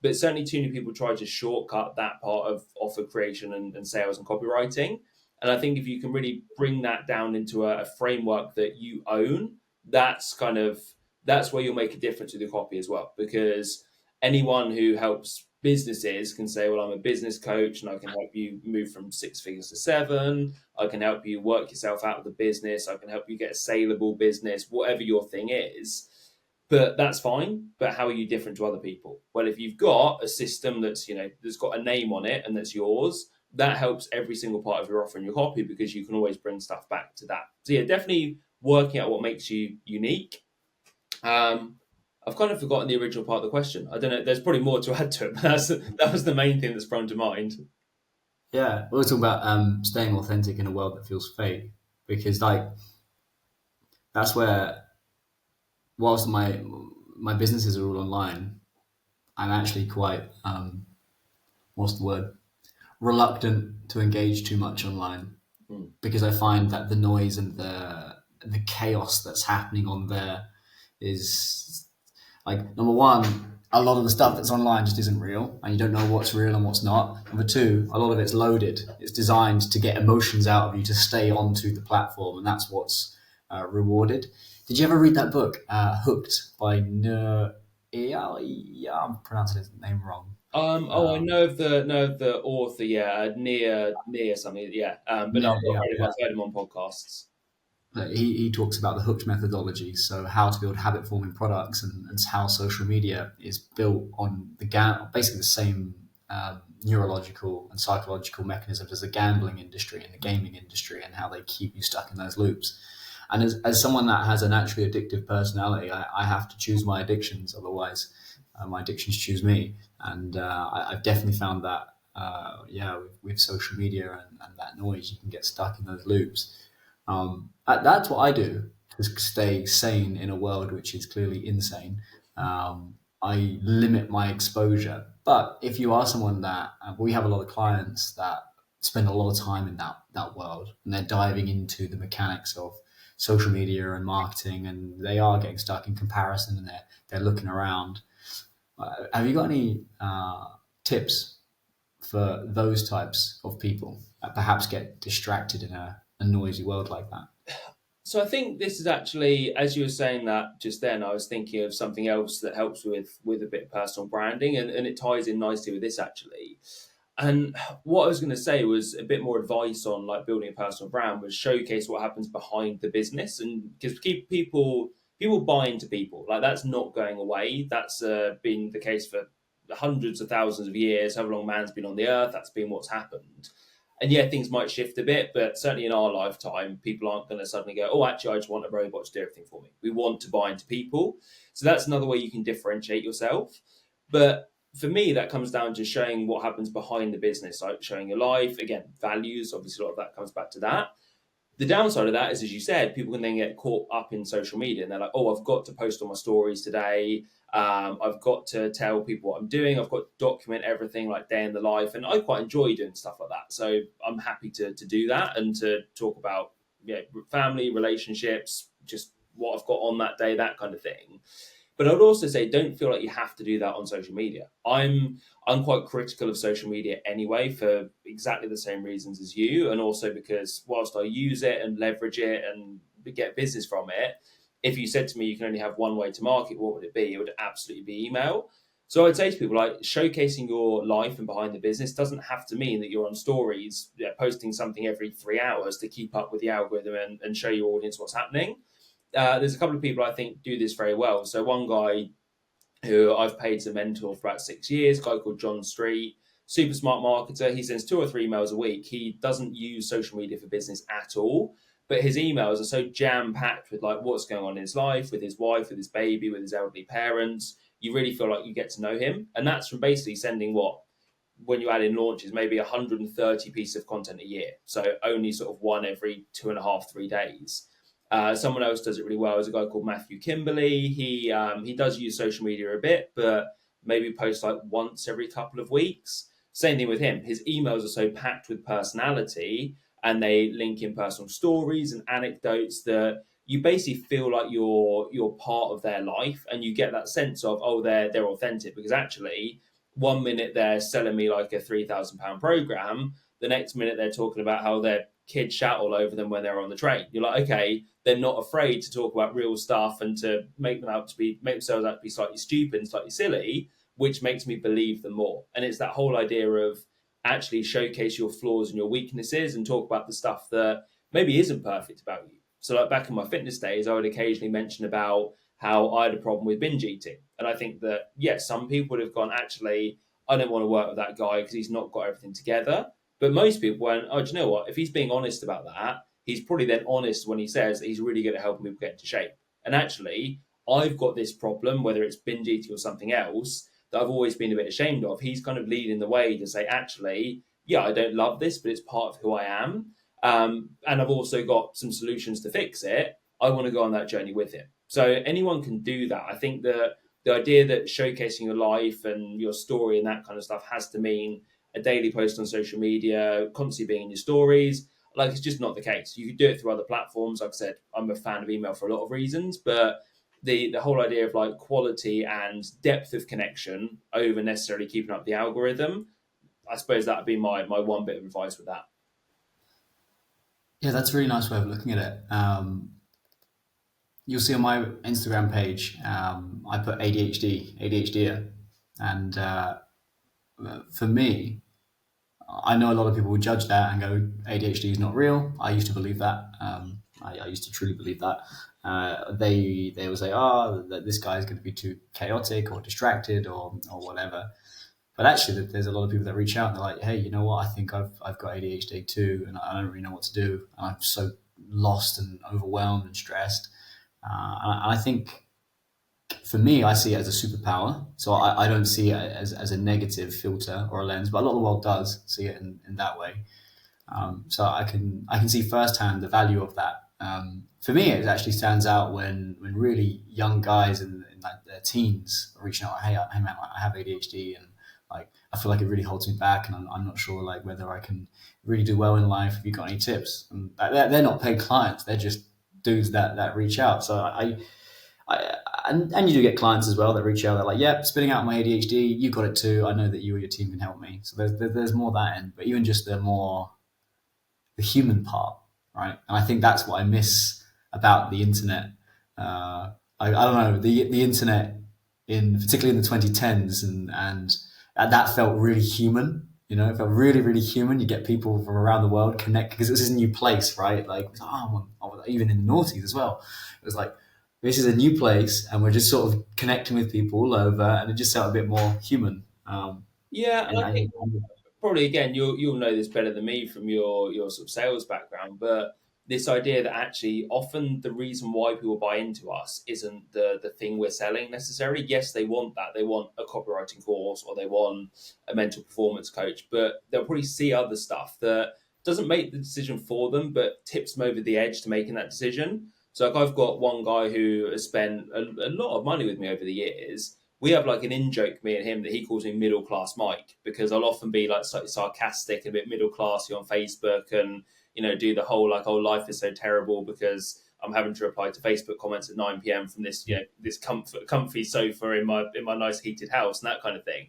Speaker 2: But certainly too many people try to shortcut that part of offer creation and sales and copywriting. And I think if you can really bring that down into a framework that you own, that's where you'll make a difference with your copy as well. Because anyone who helps businesses can say, well, I'm a business coach and I can help you move from 6 figures to 7. I can help you work yourself out of the business. I can help you get a saleable business, whatever your thing is. But that's fine. But how are you different to other people? Well, if you've got a system that's got a name on it and that's yours, that helps every single part of your offer and your copy because you can always bring stuff back to that. So yeah, definitely working out what makes you unique. I've kind of forgotten the original part of the question. I don't know. There's probably more to add to it, but that was the main thing that's sprung to mind.
Speaker 1: Yeah, we were talking about staying authentic in a world that feels fake, because like that's where, whilst my businesses are all online, I'm actually quite what's the word, reluctant to engage too much online,
Speaker 2: Mm.
Speaker 1: because I find that the noise and the chaos that's happening on there is like, number one, a lot of the stuff that's online just isn't real, and you don't know what's real and what's not. Number two, a lot of it's loaded. It's designed to get emotions out of you to stay onto the platform, and that's what's rewarded. Did you ever read that book, Hooked by yeah, I'm pronouncing his name wrong.
Speaker 2: Oh, I know of the author, yeah, near something, yeah. But no,
Speaker 1: Yeah,
Speaker 2: I've not
Speaker 1: yeah,
Speaker 2: read him.
Speaker 1: yeah.
Speaker 2: I've heard him on podcasts.
Speaker 1: He talks about the hooked methodology, so how to build habit forming products, and how social media is built on basically the same neurological and psychological mechanisms as the gambling industry and the gaming industry, and how they keep you stuck in those loops. And as someone that has a naturally addictive personality, I have to choose my addictions, otherwise, my addictions choose me. And I've definitely found that, yeah, with social media and that noise, you can get stuck in those loops. That's what I do to stay sane in a world which is clearly insane. I limit my exposure. But if you are someone that, we have a lot of clients that spend a lot of time in that world, and they're diving into the mechanics of social media and marketing, and they are getting stuck in comparison, and they're looking around. Have you got any tips for those types of people that perhaps get distracted in a noisy world like that?
Speaker 2: So I think this is actually, as you were saying that just then, I was thinking of something else that helps with a bit of personal branding, and it ties in nicely with this actually. And what I was going to say was a bit more advice on like building a personal brand was showcase what happens behind the business, and because keep people buy into people, like that's not going away. That's been the case for hundreds of thousands of years. However long man's been on the earth, that's been what's happened. And yeah, things might shift a bit, but certainly in our lifetime, people aren't going to suddenly go, "Oh, actually, I just want a robot to do everything for me." We want to buy into people, so that's another way you can differentiate yourself. But for me, that comes down to showing what happens behind the business, like showing your life. Again, values, obviously, a lot of that comes back to that. The downside of that is, as you said, people can then get caught up in social media and they're like, oh, I've got to post on my stories today. I've got to tell people what I'm doing. I've got to document everything like day in the life. And I quite enjoy doing stuff like that. So I'm happy to do that and to talk about, yeah, family, relationships, just what I've got on that day, that kind of thing. But I would also say don't feel like you have to do that on social media. I'm quite critical of social media anyway for exactly the same reasons as you, and also because whilst I use it and leverage it and get business from it, if you said to me you can only have one way to market, what would it be? It would absolutely be email. So I'd say to people like showcasing your life and behind the business doesn't have to mean that you're on stories, yeah, posting something every 3 hours to keep up with the algorithm and show your audience what's happening. There's a couple of people I think do this very well. So one guy who I've paid to mentor for about 6 years, a guy called John Street, super smart marketer. He sends 2 or 3 emails a week. He doesn't use social media for business at all, but his emails are so jam packed with like what's going on in his life, with his wife, with his baby, with his elderly parents. You really feel like you get to know him, and that's from basically sending what when you add in launches, maybe 130 pieces of content a year. So only sort of one every 2.5, 3 days. Someone else does it really well is a guy called Matthew Kimberley. He does use social media a bit, but maybe posts like once every couple of weeks. Same thing with him. His emails are so packed with personality, and they link in personal stories and anecdotes that you basically feel like you're part of their life, and you get that sense of they're authentic because actually 1 minute they're selling me like a £3,000 program, the next minute they're talking about how their kids shout all over them when they're on the train. You're like, okay, they're not afraid to talk about real stuff and to make themselves out to be slightly stupid and slightly silly, which makes me believe them more. And it's that whole idea of actually showcase your flaws and your weaknesses and talk about the stuff that maybe isn't perfect about you. So like back in my fitness days, I would occasionally mention about how I had a problem with binge eating. And I think that, yes, some people would have gone, actually, I don't want to work with that guy because he's not got everything together. But most people went, oh, do you know what? If he's being honest about that, he's probably then honest when he says that he's really good at helping people get into shape. And actually, I've got this problem, whether it's binge eating or something else, that I've always been a bit ashamed of. He's kind of leading the way to say, actually, yeah, I don't love this, but it's part of who I am. And I've also got some solutions to fix it. I want to go on that journey with him. So anyone can do that. I think that the idea that showcasing your life and your story and that kind of stuff has to mean a daily post on social media, constantly being in your stories. Like it's just not the case. You could do it through other platforms. Like I said, I'm a fan of email for a lot of reasons, but the whole idea of like quality and depth of connection over necessarily keeping up the algorithm, I suppose that would be my one bit of advice with that.
Speaker 1: Yeah, that's a really nice way of looking at it. You'll see on my Instagram page, I put ADHD, ADHD, and for me, I know a lot of people would judge that and go, ADHD is not real. I used to believe that. I used to truly believe that. They will say, oh, that this guy is going to be too chaotic or distracted or whatever. But actually, there's a lot of people that reach out and they're like, hey, you know what? I think I've got ADHD too, and I don't really know what to do. And I'm so lost and overwhelmed and stressed. And I think for me, I see it as a superpower. So I don't see it as a negative filter or a lens, but a lot of the world does see it in that way. So I can see firsthand the value of that. For me, it actually stands out when really young guys in like their teens are reaching out, like, hey man, like, I have ADHD and like I feel like it really holds me back, and I'm not sure like whether I can really do well in life. Have you got any tips? And they're not paid clients; they're just dudes that reach out. So and you do get clients as well that reach out. They're like, "Yeah, spitting out my ADHD. You got it too. I know that you or your team can help me." So there's more that end, but even just the human part, right? And I think that's what I miss about the internet. I don't know the internet in particularly in the 2010s and that felt really human. You know, it felt really, really human. You get people from around the world connect because it was this new place, right? Like, even in the noughties as well. It was like, this is a new place and we're just sort of connecting with people all over, and it just felt a bit more human.
Speaker 2: Yeah, and
Speaker 1: And,
Speaker 2: I think
Speaker 1: and
Speaker 2: probably again you'll know this better than me from your sort of sales background, but this idea that actually often the reason why people buy into us isn't the thing we're selling necessarily. Yes, they want that, they want a copywriting course or they want a mental performance coach, but they'll probably see other stuff that doesn't make the decision for them but tips them over the edge to making that decision. So like I've got one guy who has spent a lot of money with me over the years. We have like an in joke, me and him, that he calls me middle class Mike, because I'll often be like slightly sarcastic, a bit middle classy on Facebook, and do the whole like, oh, life is so terrible because I'm having to reply to Facebook comments at 9 p.m. from this this comfy sofa in my nice heated house and that kind of thing.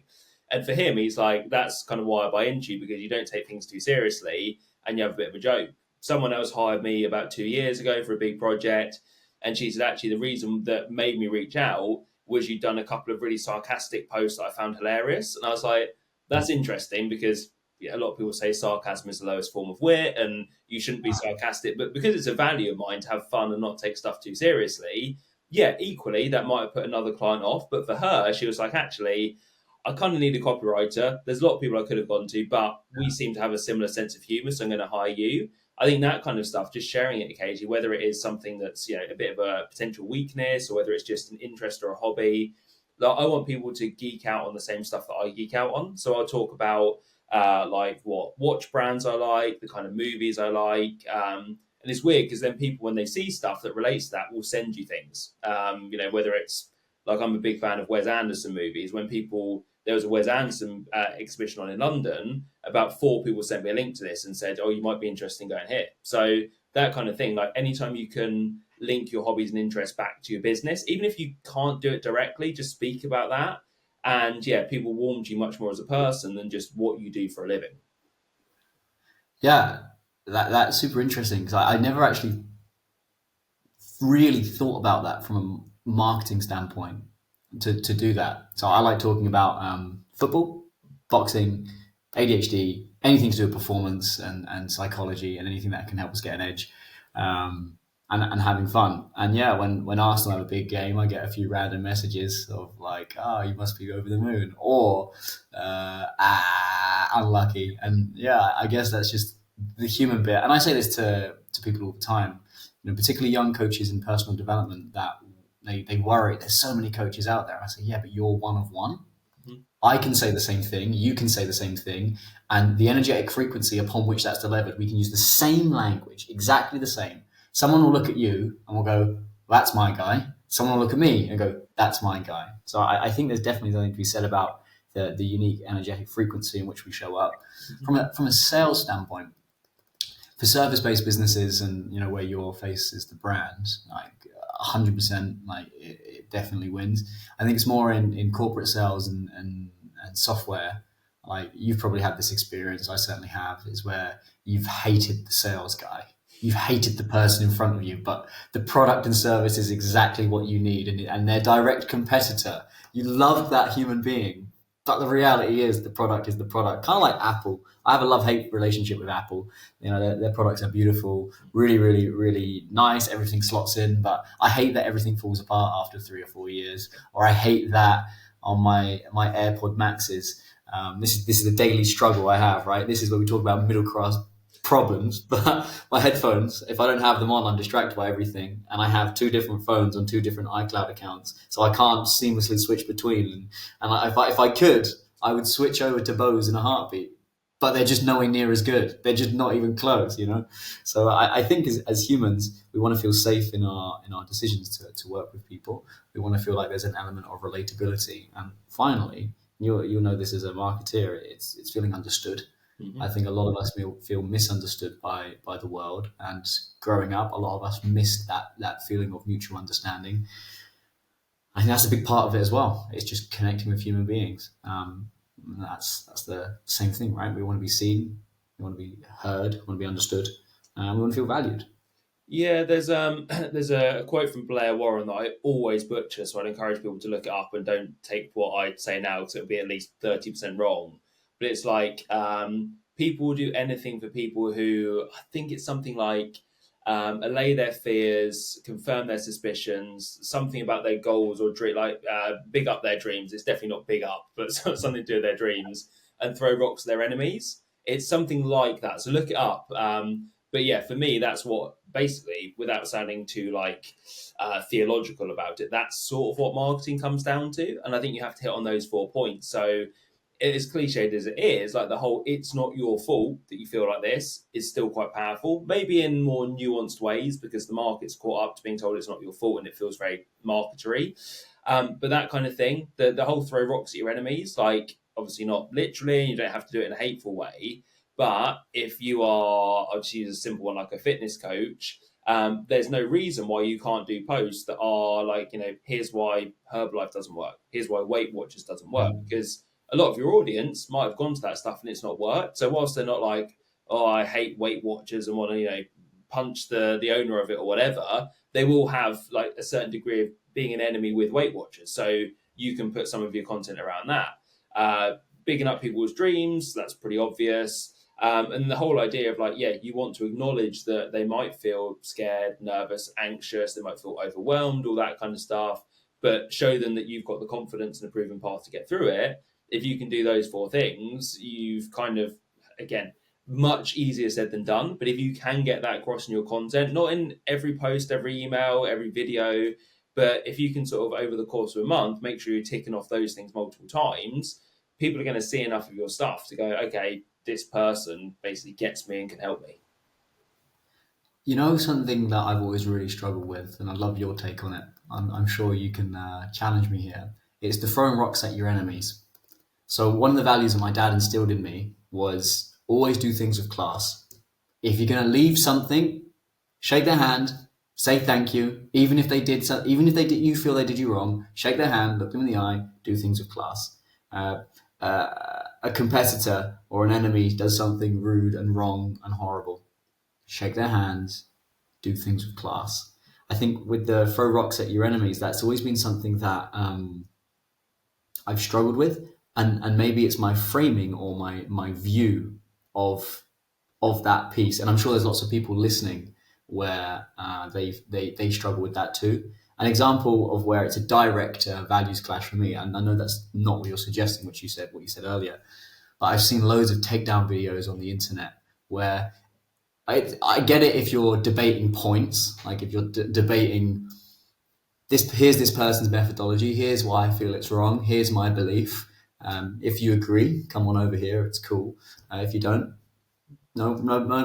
Speaker 2: And for him, he's like, that's kind of why I buy into you, because you don't take things too seriously and you have a bit of a joke. Someone else hired me about 2 years ago for a big project, and she said actually the reason that made me reach out was you'd done a couple of really sarcastic posts that I found hilarious. And I was like, that's interesting, because a lot of people say sarcasm is the lowest form of wit and you shouldn't be sarcastic. But because it's a value of mine to have fun and not take stuff too seriously, yeah, equally, that might have put another client off. But for her, she was like, actually, I kind of need a copywriter. There's a lot of people I could have gone to, but we seem to have a similar sense of humor, so I'm going to hire you. I think that kind of stuff, just sharing it occasionally, whether it is something that's a bit of a potential weakness or whether it's just an interest or a hobby. Like, I want people to geek out on the same stuff that I geek out on. So I'll talk about like what watch brands I like, the kind of movies I like. And it's weird because then people, when they see stuff that relates to that, will send you things. Whether it's like, I'm a big fan of Wes Anderson movies. When people, there was a Wes Anderson exhibition on in London, about 4 people sent me a link to this and said, oh, you might be interested in going here. So that kind of thing, like anytime you can link your hobbies and interests back to your business, even if you can't do it directly, just speak about that. And yeah, people warm to you much more as a person than just what you do for a living.
Speaker 1: yeah, that's super interesting because I never actually really thought about that from a marketing standpoint to do that. So I like talking about football, boxing, ADHD, anything to do with performance and psychology and anything that can help us get an edge, and having fun. And yeah, when Arsenal have a big game, I get a few random messages of like, oh, you must be over the moon, or unlucky. And yeah, I guess that's just the human bit. And I say this to people all the time, particularly young coaches in personal development, that they worry there's so many coaches out there. I say, yeah, but you're one of one.
Speaker 2: Mhm.
Speaker 1: I can say the same thing, you can say the same thing, and the energetic frequency upon which that's delivered, we can use the same language, exactly the same. Someone will look at you and will go, that's my guy. Someone will look at me and go, that's my guy. So I think there's definitely something to be said about the unique energetic frequency in which we show up. From a sales standpoint, for service-based businesses, and where your face is the brand, like 100%, like it definitely wins. I think it's more in corporate sales and software. Like, you've probably had this experience, I certainly have, is where you've hated the sales guy, you've hated the person in front of you, but the product and service is exactly what you need, and their direct competitor, you love that human being, But the reality is the product is the product. Kind of like Apple. I have a love-hate relationship with Apple. Their products are beautiful, really, really, really nice. Everything slots in, but I hate that everything falls apart after 3 or 4 years. Or I hate that on my AirPod Maxes. This is a daily struggle I have, right? This is where we talk about middle class problems. But my headphones, if I don't have them on, I'm distracted by everything, and I have two different phones on two different iCloud accounts, so I can't seamlessly switch between. And if I could, I would switch over to Bose in a heartbeat. But they're just nowhere near as good. They're just not even close. So I think as humans, we want to feel safe in our decisions to work with people. We want to feel like there's an element of relatability. And finally, you'll know this as a marketeer, it's feeling understood.
Speaker 2: Mm-hmm.
Speaker 1: I think a lot of us feel misunderstood by the world, and growing up, a lot of us missed that feeling of mutual understanding. I think that's a big part of it as well. It's just connecting with human beings. That's the same thing, right? We want to be seen, we want to be heard, we want to be understood, and we want to feel valued.
Speaker 2: Yeah, there's a quote from Blair Warren that I always butcher, so I'd encourage people to look it up and don't take what I say now because it'll be at least 30% wrong. But it's like people will do anything for people who, I think it's something like allay their fears, confirm their suspicions, something about their goals or dream, like big up their dreams. It's definitely not big up, but something to do with their dreams, and throw rocks at their enemies. It's something like that. So look it up. But yeah, for me, that's what basically, without sounding too like theological about it, that's sort of what marketing comes down to. And I think you have to hit on those 4 points. So, as cliched as it is, like the whole "it's not your fault that you feel like this" is still quite powerful. Maybe in more nuanced ways because the market's caught up to being told it's not your fault, and it feels very marketery. But that kind of thing, the whole throw rocks at your enemies, like obviously not literally, you don't have to do it in a hateful way. But if you are, I'll just use a simple one like a fitness coach, there's no reason why you can't do posts that are like, here's why Herbalife doesn't work. Here's why Weight Watchers doesn't work. Because a lot of your audience might have gone to that stuff and it's not worked. So whilst they're not like, oh, I hate Weight Watchers and want to, punch the owner of it or whatever, they will have like a certain degree of being an enemy with Weight Watchers. So you can put some of your content around that. Bigging up people's dreams, that's pretty obvious. And the whole idea of like, yeah, you want to acknowledge that they might feel scared, nervous, anxious, they might feel overwhelmed, all that kind of stuff, but show them that you've got the confidence and a proven path to get through it. If you can do those 4 things, you've kind of, again, much easier said than done. But if you can get that across in your content, not in every post, every email, every video, but if you can sort of over the course of a month, make sure you're ticking off those things multiple times, people are going to see enough of your stuff to go, okay, this person basically gets me and can help me.
Speaker 1: Something that I've always really struggled with, and I'd love your take on it. I'm sure you can challenge me here. It's the throwing rocks at your enemies. So one of the values that my dad instilled in me was always do things with class. If you're going to leave something, shake their hand, say thank you. Even if they did, you feel they did you wrong, shake their hand, look them in the eye, do things with class. A competitor or an enemy does something rude and wrong and horrible, shake their hands, do things with class. I think with the throw rocks at your enemies, that's always been something that I've struggled with, and maybe it's my framing or my view of that piece. And I'm sure there's lots of people listening where they struggle with that too. An example of where it's a direct values clash for me, and I know that's not what you're suggesting, what you said earlier, but I've seen loads of takedown videos on the internet where I get it if you're debating points, like if you're debating here's this person's methodology, here's why I feel it's wrong, here's my belief. If you agree, come on over here, it's cool. If you don't, no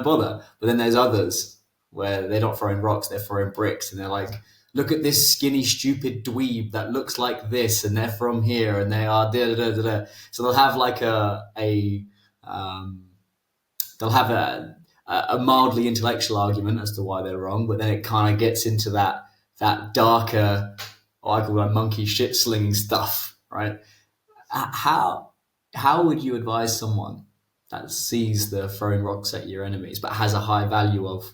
Speaker 1: bother. But then there's others where they're not throwing rocks, they're throwing bricks, and they're like, look at this skinny, stupid dweeb that looks like this, and they're from here, and they are da da da da. So they'll have like they'll have a mildly intellectual argument as to why they're wrong, but then it kind of gets into that darker, I call it monkey shit slinging stuff, right? How would you advise someone that sees the throwing rocks at your enemies, but has a high value of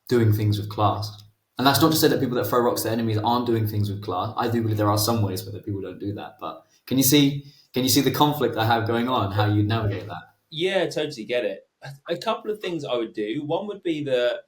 Speaker 1: doing things with class? And that's not to say that people that throw rocks at enemies aren't doing things with class. I do believe there are some ways where people don't do that, but Can you see the conflict I have going on? How you navigate that?
Speaker 2: Yeah, totally get it. A couple of things I would do. One would be that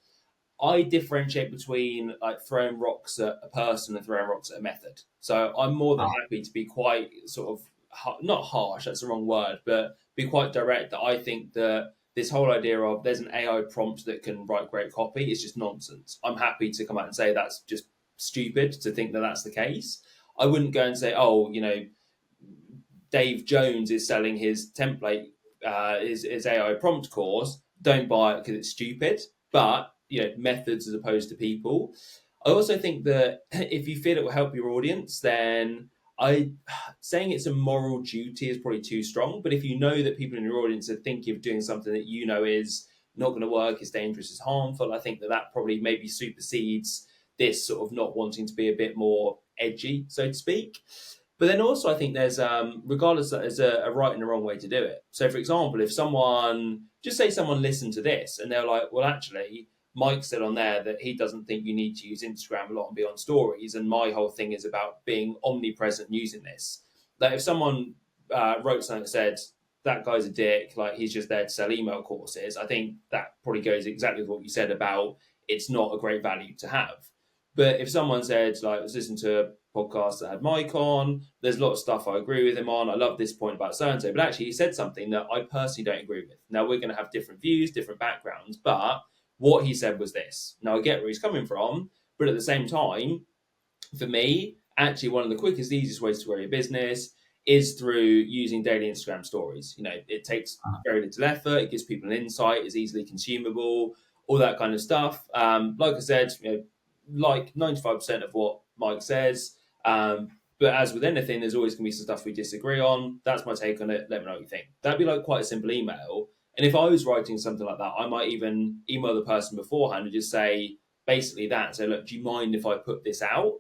Speaker 2: I differentiate between like throwing rocks at a person and throwing rocks at a method. So I'm more than
Speaker 1: Ah,
Speaker 2: happy to be quite sort of not harsh, that's the wrong word, but be quite direct that I think that this whole idea of there's an AI prompt that can write great copy is just nonsense. I'm happy to come out and say that's just stupid to think that that's the case. I wouldn't go and say, oh, Dave Jones is selling his template, his AI prompt course. Don't buy it because it's stupid. But methods as opposed to people. I also think that if you feel it will help your audience, then I saying it's a moral duty is probably too strong. But if you know that people in your audience are thinking of doing something that is not going to work, is dangerous, is harmful, I think that probably maybe supersedes this sort of not wanting to be a bit more edgy, so to speak. But then also, I think there's, regardless, there's a right and a wrong way to do it. So, for example, if just say someone listened to this and they're like, well, actually, Mike said on there that he doesn't think you need to use Instagram a lot and be on stories. And my whole thing is about being omnipresent using this. Like, if someone wrote something that said, that guy's a dick, like he's just there to sell email courses, I think that probably goes exactly with what you said about it's not a great value to have. But if someone said, like, I was listening to a podcast that had Mike on, there's a lot of stuff I agree with him on. I love this point about so and so. But actually, he said something that I personally don't agree with. Now, we're going to have different views, different backgrounds, but what he said was this. Now, I get where he's coming from, but at the same time, for me, actually, one of the quickest, easiest ways to grow your business is through using daily Instagram stories. It takes
Speaker 1: ah.
Speaker 2: very little effort. It gives people an insight. It's easily consumable. All that kind of stuff. Like I said, like 95% of what Mike says. But as with anything, there's always going to be some stuff we disagree on. That's my take on it. Let me know what you think. That'd be like quite a simple email. And if I was writing something like that, I might even email the person beforehand and just say basically that. So, look, do you mind if I put this out?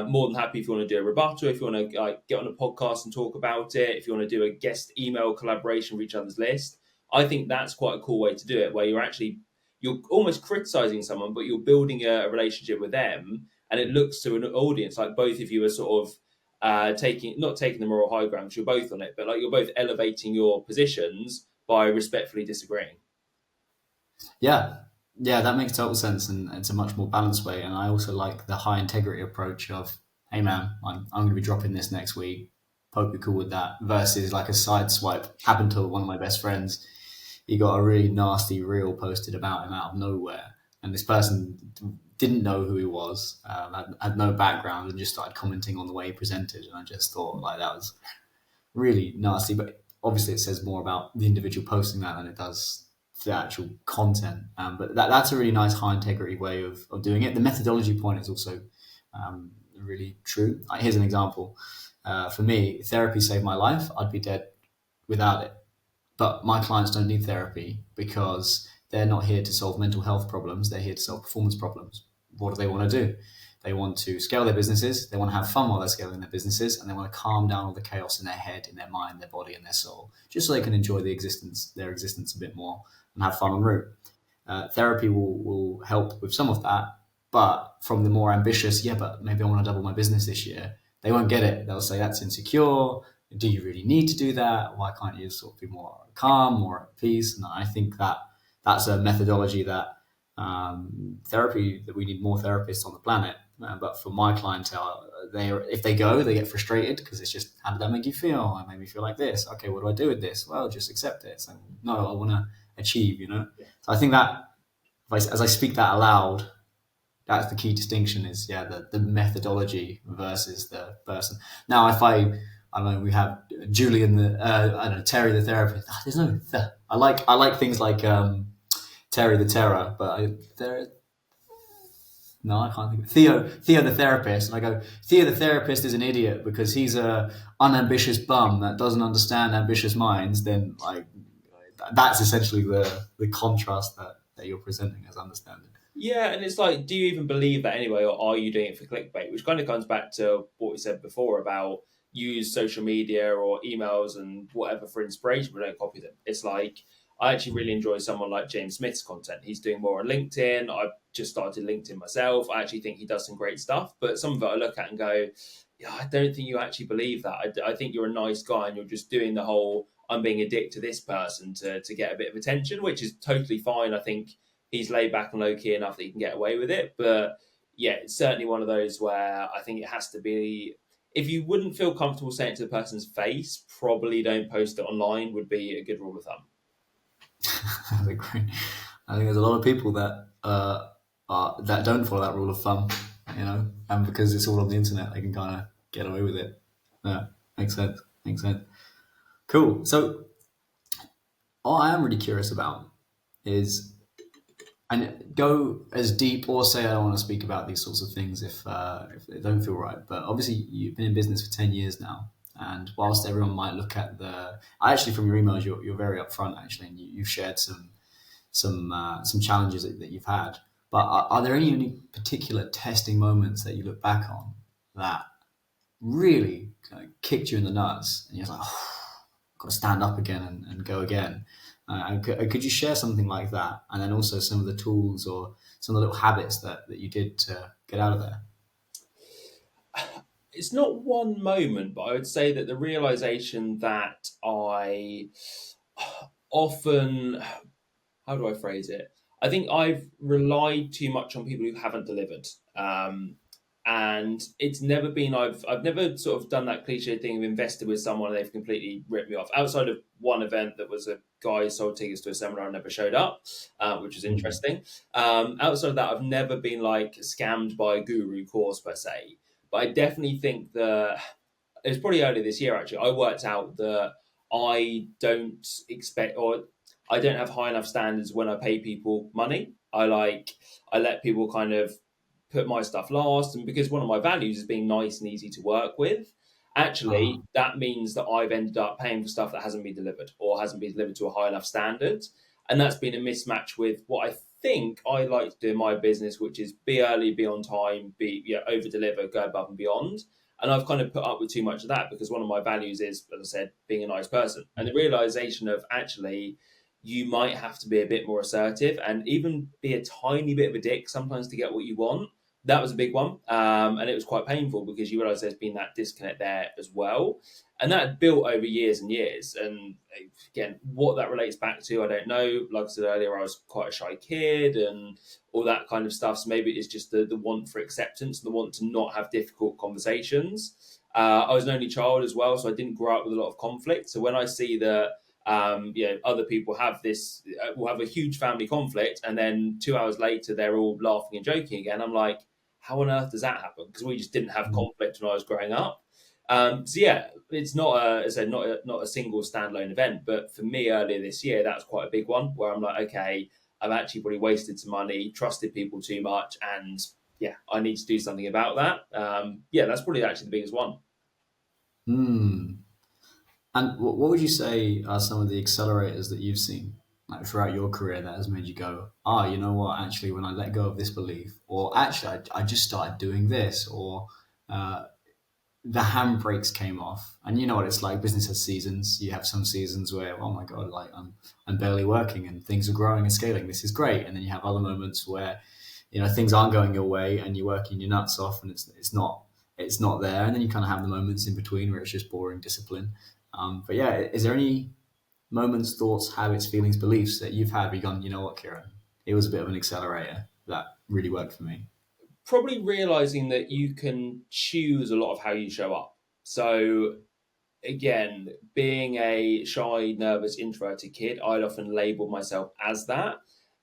Speaker 2: More than happy if you want to do a rebuttal, if you want to get on a podcast and talk about it, if you want to do a guest email collaboration with each other's list. I think that's quite a cool way to do it, where you're almost criticizing someone, but you're building a relationship with them, and it looks to an audience like both of you are sort of not taking the moral high ground, because you're both on it, but like you're both elevating your positions by respectfully disagreeing.
Speaker 1: Yeah, yeah, that makes total sense, and it's a much more balanced way. And I also like the high integrity approach of, hey man, I'm going to be dropping this next week. Hope you're cool with that. Versus like a side swipe. Happened to one of my best friends. He got a really nasty reel posted about him out of nowhere, and this person didn't know who he was, had no background, and just started commenting on the way he presented. And I just thought like that was really nasty. But obviously, it says more about the individual posting that than it does the actual content. But that's a really nice high integrity way of doing it. The methodology point is also really true. Like, here's an example. For me, therapy saved my life. I'd be dead without it. But my clients don't need therapy because they're not here to solve mental health problems. They're here to solve performance problems. What do they want to do? They want to scale their businesses. They want to have fun while they're scaling their businesses, and they want to calm down all the chaos in their head, in their mind, their body, and their soul, just so they can enjoy their existence a bit more and have fun en route. Therapy will help with some of that, but from the more ambitious, yeah, but maybe I want to double my business this year, they won't get it. They'll say that's insecure. Do you really need to do that? Why can't you sort of be more calm, more at peace? And I think that's a methodology that therapy that we need more therapists on the planet. But for my clientele, if they go, they get frustrated because it's just, how did that make you feel? It made me feel like this. Okay, what do I do with this? Well, just accept it. So no, I want to achieve. So I think that as I speak that aloud, that's the key distinction is, yeah, the methodology versus the person. Now, if I don't know, we have Julian, I don't know, Terry the therapist. There's no, I like things like Terry the terror, but no, I can't think of Theo the therapist, and I go, Theo the therapist is an idiot because he's a unambitious bum that doesn't understand ambitious minds. Then like that's essentially the contrast that you're presenting as understanding.
Speaker 2: Yeah, and it's like, do you even believe that anyway, or are you doing it for clickbait? Which kind of comes back to what we said before about use social media or emails and whatever for inspiration, but don't copy them. It's like, I actually really enjoy someone like James Smith's content. He's doing more on LinkedIn. I've just started LinkedIn myself. I actually think he does some great stuff, but some of it I look at and go, yeah, I don't think you actually believe that. I think you're a nice guy and you're just doing the whole I'm being a dick to this person to get a bit of attention, which is totally fine. I think he's laid back and low key enough that he can get away with it. But yeah, it's certainly one of those where I think it has to be. If you wouldn't feel comfortable saying it to the person's face, probably don't post it online, would be a good rule of thumb.
Speaker 1: I agree. I think there's a lot of people that that don't follow that rule of thumb, and because it's all on the internet, they can kind of get away with it. Yeah, makes sense. Makes sense. Cool. So, all I am really curious about is, and go as deep, or say I don't want to speak about these sorts of things if they don't feel right. But obviously, you've been in business for 10 years now, and whilst everyone might look at I actually from your emails, you're very upfront actually, and you've shared some challenges that you've had. But are there any particular testing moments that you look back on that really kind of kicked you in the nuts, and you're like, oh, I've got to stand up again and go again? And could you share something like that, and then also some of the tools or some of the little habits that you did to get out of there?
Speaker 2: It's not one moment, but I would say that the realization that I often, how do I phrase it? I think I've relied too much on people who haven't delivered. And it's never been, I've never sort of done that cliche thing of invested with someone and they've completely ripped me off. Outside of one event that was a guy who sold tickets to a seminar and never showed up, which was
Speaker 1: Mm.
Speaker 2: interesting. Outside of that, I've never been like scammed by a guru course per se. But I definitely think that it was probably earlier this year actually. I worked out that I don't expect or I don't have high enough standards when I pay people money. I let people kind of put my stuff last, and because one of my values is being nice and easy to work with,
Speaker 1: Uh,
Speaker 2: actually that means that I've ended up paying for stuff that hasn't been delivered or hasn't been delivered to a high enough standard, and that's been a mismatch with what I think I like to do in my business, which is be early, be on time, be over deliver, go above and beyond. And I've kind of put up with too much of that because one of my values is, as I said, being a nice person. And the realization of actually you might have to be a bit more assertive and even be a tiny bit of a dick sometimes to get what you want. That was a big one. And it was quite painful because you realize there's been that disconnect there as well. And that built over years and years. And again, what that relates back to, I don't know. Like I said earlier, I was quite a shy kid and all that kind of stuff. So maybe it's just the want for acceptance, the want to not have difficult conversations. I was an only child as well, so I didn't grow up with a lot of conflict. So when I see that other people have this, will have a huge family conflict, and then 2 hours later they're all laughing and joking again. I'm like, how on earth does that happen? Because we just didn't have conflict when I was growing up. So yeah, it's not as I said, not a single standalone event, but for me earlier this year, that was quite a big one where I'm like, okay, I've actually probably wasted some money, trusted people too much, and yeah, I need to do something about that. Yeah, that's probably actually the biggest one.
Speaker 1: hmm. And what would you say are some of the accelerators that you've seen, like throughout your career, that has made you go, ah, you know what? Actually, when I let go of this belief, or actually, I just started doing this, or uh, the handbrakes came off. And you know what it's like. Business has seasons. You have some seasons where, oh my god, like I'm barely working and things are growing and scaling. This is great. And then you have other moments where, things aren't going your way and you're working your nuts off and it's not there. And then you kind of have the moments in between where it's just boring discipline. But yeah, is there any moments, thoughts, habits, feelings, beliefs that you've had where you've gone, you know what, Kieran, it was a bit of an accelerator that really worked for me?
Speaker 2: Probably realizing that you can choose a lot of how you show up. So again, being a shy, nervous, introverted kid, I'd often label myself as that.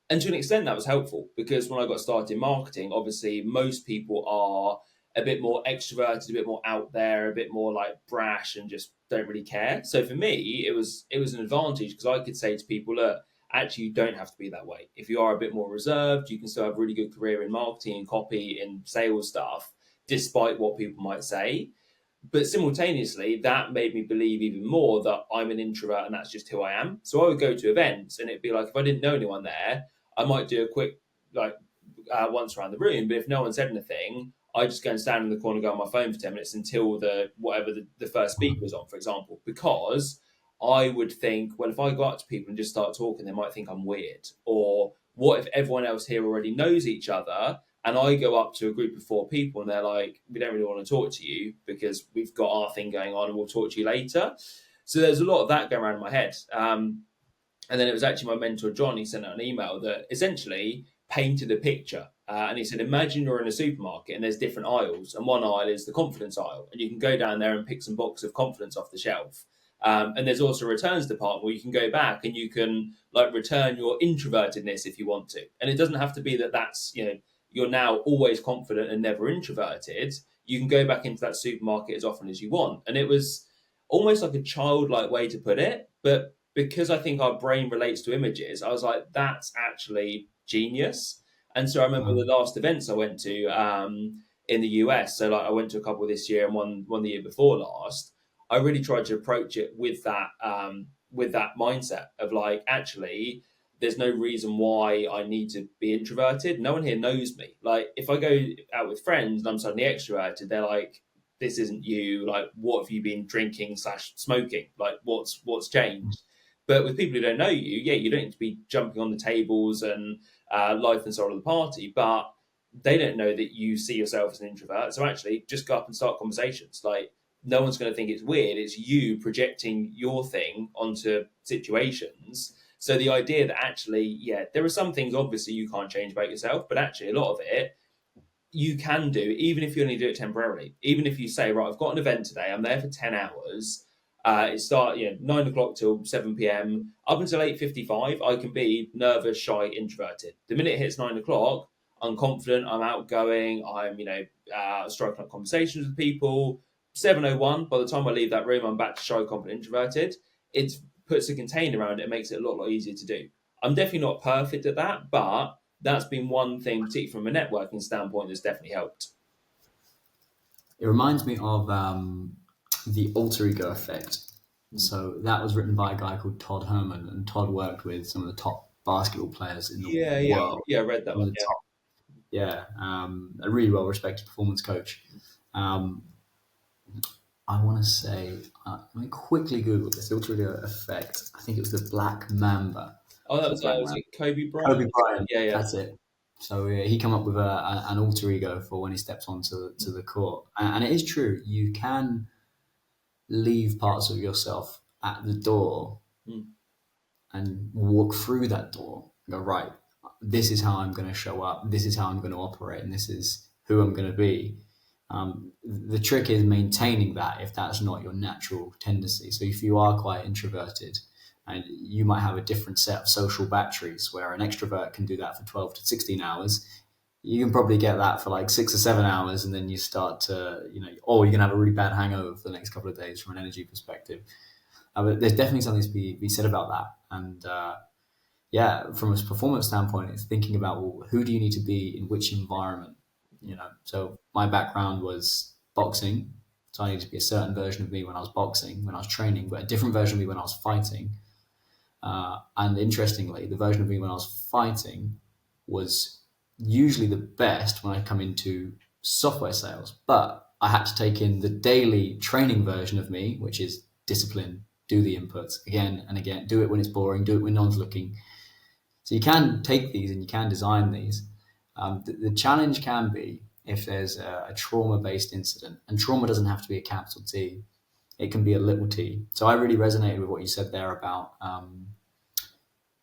Speaker 2: And to an extent, that was helpful because when I got started in marketing, obviously, most people are a bit more extroverted, a bit more out there, a bit more like brash and just don't really care. So for me, it was an advantage because I could say to people, look, actually, you don't have to be that way. If you are a bit more reserved, you can still have a really good career in marketing and copy and sales stuff, despite what people might say. But simultaneously, that made me believe even more that I'm an introvert and that's just who I am. So I would go to events and it'd be like, if I didn't know anyone there, I might do a quick, like, once around the room. But if no one said anything, I just go and stand in the corner and go on my phone for 10 minutes until the first speaker was on, for example, because I would think, well, if I go up to people and just start talking, they might think I'm weird. Or what if everyone else here already knows each other and I go up to a group of 4 people and they're like, we don't really want to talk to you because we've got our thing going on and we'll talk to you later. So there's a lot of that going around in my head. And then it was actually my mentor, John, he sent out an email that essentially painted a picture. And he said, imagine you're in a supermarket and there's different aisles. And one aisle is the confidence aisle. And you can go down there and pick some boxes of confidence off the shelf. And there's also a returns department where you can go back and you can like return your introvertedness if you want to. And it doesn't have to be that that's, you're now always confident and never introverted. You can go back into that supermarket as often as you want. And it was almost like a childlike way to put it. But because I think our brain relates to images, I was like, that's actually genius. And so I remember the last events I went to in the US. So like I went to a couple this year and one the year before last. I really tried to approach it with that mindset of like, actually, there's no reason why I need to be introverted. No one here knows me. Like if I go out with friends and I'm suddenly extroverted, they're like, this isn't you. Like, what have you been drinking / smoking? Like, what's changed? But with people who don't know you, yeah, you don't need to be jumping on the tables and life and soul of the party, but they don't know that you see yourself as an introvert. So actually, just go up and start conversations. Like, no one's going to think it's weird. It's you projecting your thing onto situations. So the idea that actually, yeah, there are some things obviously you can't change about yourself, but actually a lot of it you can do, even if you only do it temporarily. Even if you say, right, I've got an event today, I'm there for 10 hours. It starts 9 o'clock till 7 p.m. Up until 8:55, I can be nervous, shy, introverted. The minute it hits 9 o'clock, I'm confident, I'm outgoing, I'm striking up conversations with people. 7:01, by the time I leave that room, I'm back to shy, confident, introverted. It puts a container around it and makes it a lot easier to do. I'm definitely not perfect at that, but that's been one thing, particularly from a networking standpoint, that's definitely helped.
Speaker 1: It reminds me of the alter ego effect. So that was written by a guy called Todd Herman, and Todd worked with some of the top basketball players in the world.
Speaker 2: Yeah, I read that one.
Speaker 1: A really well-respected performance coach. I want to say, let me quickly Google this. The alter ego effect. I think it was the Black Mamba.
Speaker 2: Oh, that was it Kobe Bryant?
Speaker 1: Kobe Bryant.
Speaker 2: Yeah.
Speaker 1: That's it. So he came up with an alter ego for when he steps onto the court. And it is true. You can leave parts of yourself at the door and walk through that door and go, right, this is how I'm going to show up. This is how I'm going to operate. And this is who I'm going to be. The trick is maintaining that if that's not your natural tendency. So if you are quite introverted, and you might have a different set of social batteries where an extrovert can do that for 12 to 16 hours. You can probably get that for like 6 or 7 hours, and then you start to, or you're going to have a really bad hangover for the next couple of days from an energy perspective. But there's definitely something to be said about that. And from a performance standpoint, it's thinking about, well, who do you need to be in which environment? So my background was boxing. So I needed to be a certain version of me when I was boxing, when I was training, but a different version of me when I was fighting. And interestingly, the version of me when I was fighting was usually the best when I come into software sales. But I had to take in the daily training version of me, which is discipline, do the inputs again and again, do it when it's boring, do it when no one's looking. So you can take these and you can design these. The challenge can be if there's a trauma-based incident, and trauma doesn't have to be a capital T. It can be a little t. So I really resonated with what you said there about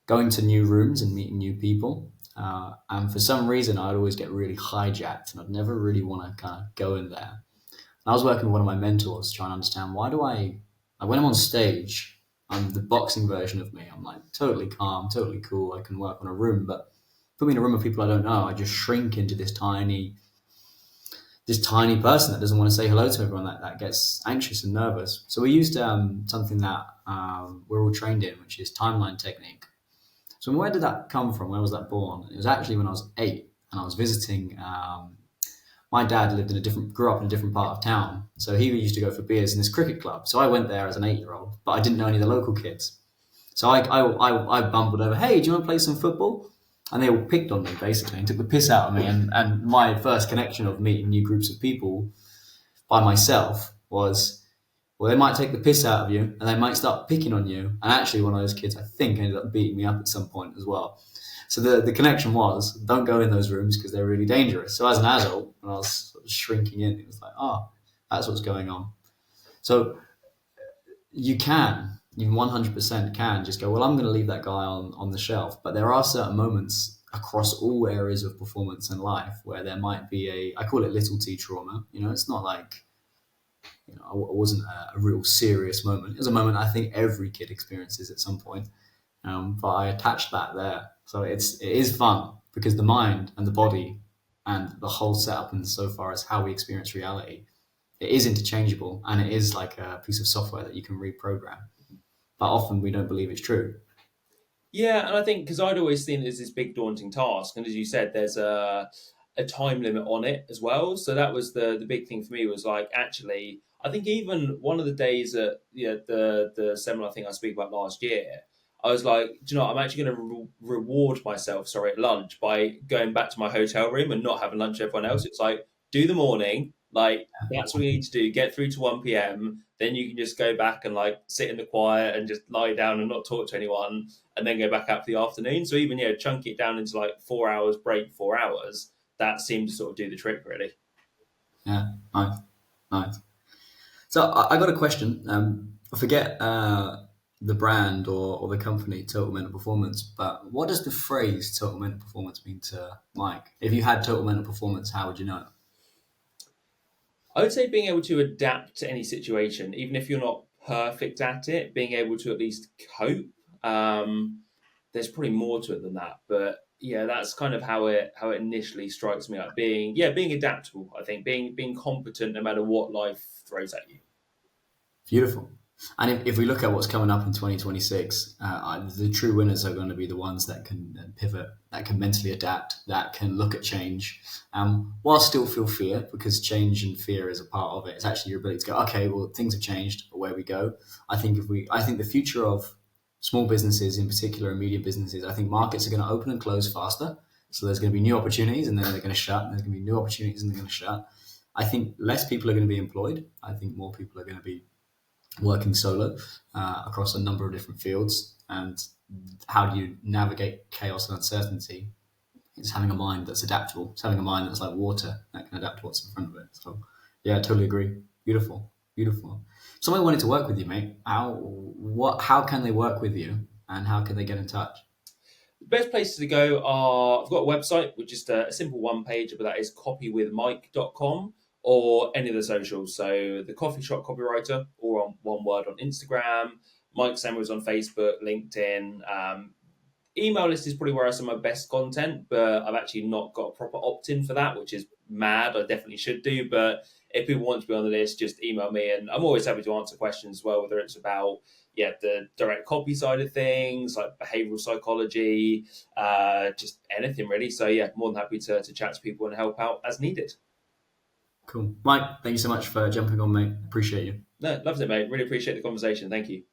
Speaker 1: going to new rooms and meeting new people. And for some reason, I'd always get really hijacked and I'd never really want to kind of go in there. And I was working with one of my mentors trying to understand when I'm on stage, I'm the boxing version of me. I'm like totally calm, totally cool. I can work on a room, but put me in a room of people I don't know. I just shrink into this tiny person that doesn't want to say hello to everyone, that gets anxious and nervous. So we used something that we're all trained in, which is timeline technique. So where did that come from? Where was that born? It was actually when I was 8 and I was visiting. My dad grew up in a different part of town. So he used to go for beers in this cricket club. So I went there as an 8-year-old, but I didn't know any of the local kids. So I bumbled over, hey, do you want to play some football? And they all picked on me, basically, and took the piss out of me. And my first connection of meeting new groups of people by myself was, Or they might take the piss out of you and they might start picking on you. And actually, one of those kids, I think, ended up beating me up at some point as well. So the connection was, don't go in those rooms because they're really dangerous. So as an adult, when I was sort of shrinking in, it was like, oh, that's what's going on. So you 100% can just go, well, I'm going to leave that guy on the shelf. But there are certain moments across all areas of performance and life where there might be I call it little T trauma. It's not like, it wasn't a real serious moment. It was a moment I think every kid experiences at some point. But I attached that there. So it is fun because the mind and the body and the whole setup, and so far as how we experience reality, it is interchangeable, and it is like a piece of software that you can reprogram. But often we don't believe it's true.
Speaker 2: Yeah, and I think because I'd always seen it as this big daunting task, and as you said, there's a time limit on it as well. So that was the big thing for me was like actually, I think even one of the days at the seminar thing I speak about last year, I was like, do you know what, I'm actually going to reward myself, sorry, at lunch by going back to my hotel room and not having lunch with everyone else. It's like do the morning, like that's what you need to do. Get through to 1 p.m. Then you can just go back and like sit in the quiet and just lie down and not talk to anyone, and then go back out for the afternoon. So even chunk it down into like 4 hours break, 4 hours. That seemed to sort of do the trick, really.
Speaker 1: Yeah, nice, nice. So I got a question. Forget the brand or the company, Total Mental Performance, but what does the phrase Total Mental Performance mean to Mike? If you had Total Mental Performance, how would you know?
Speaker 2: I would say being able to adapt to any situation, even if you're not perfect at it, being able to at least cope. There's probably more to it than that, but yeah, that's kind of how it initially strikes me. Like being adaptable. I think being competent no matter what life throws at you.
Speaker 1: Beautiful. And if we look at what's coming up in 2026, the true winners are going to be the ones that can pivot, that can mentally adapt, that can look at change, while still feel fear, because change and fear is a part of it. It's actually your ability to go, okay, well, things have changed, away we go. I think the future of small businesses in particular and medium businesses, I think markets are going to open and close faster. So there's going to be new opportunities and then they're going to shut, and there's going to be new opportunities and they're going to shut. I think less people are going to be employed. I think more people are going to be working solo across a number of different fields. And how do you navigate chaos and uncertainty? It's having a mind that's adaptable. It's having a mind that's like water that can adapt to what's in front of it. So, yeah, I totally agree. Beautiful, beautiful. Somebody wanted to work with you, mate. How can they work with you, and how can they get in touch?
Speaker 2: The best places to go are I've got a website, which is a simple one page, but that is copywithmike.com, or any of the socials. So the Coffee Shop Copywriter, or on one word on Instagram, Mike Samuels on Facebook, LinkedIn. Email list is probably where I send my best content, but I've actually not got a proper opt-in for that, which is mad. I definitely should do, but if people want to be on the list, just email me, and I'm always happy to answer questions as well, whether it's about the direct copy side of things, like behavioral psychology, just anything really. So more than happy to chat to people and help out as needed.
Speaker 1: Cool. Mike, thank you so much for jumping on, mate. Appreciate you.
Speaker 2: No, loves it, mate. Really appreciate the conversation. Thank you.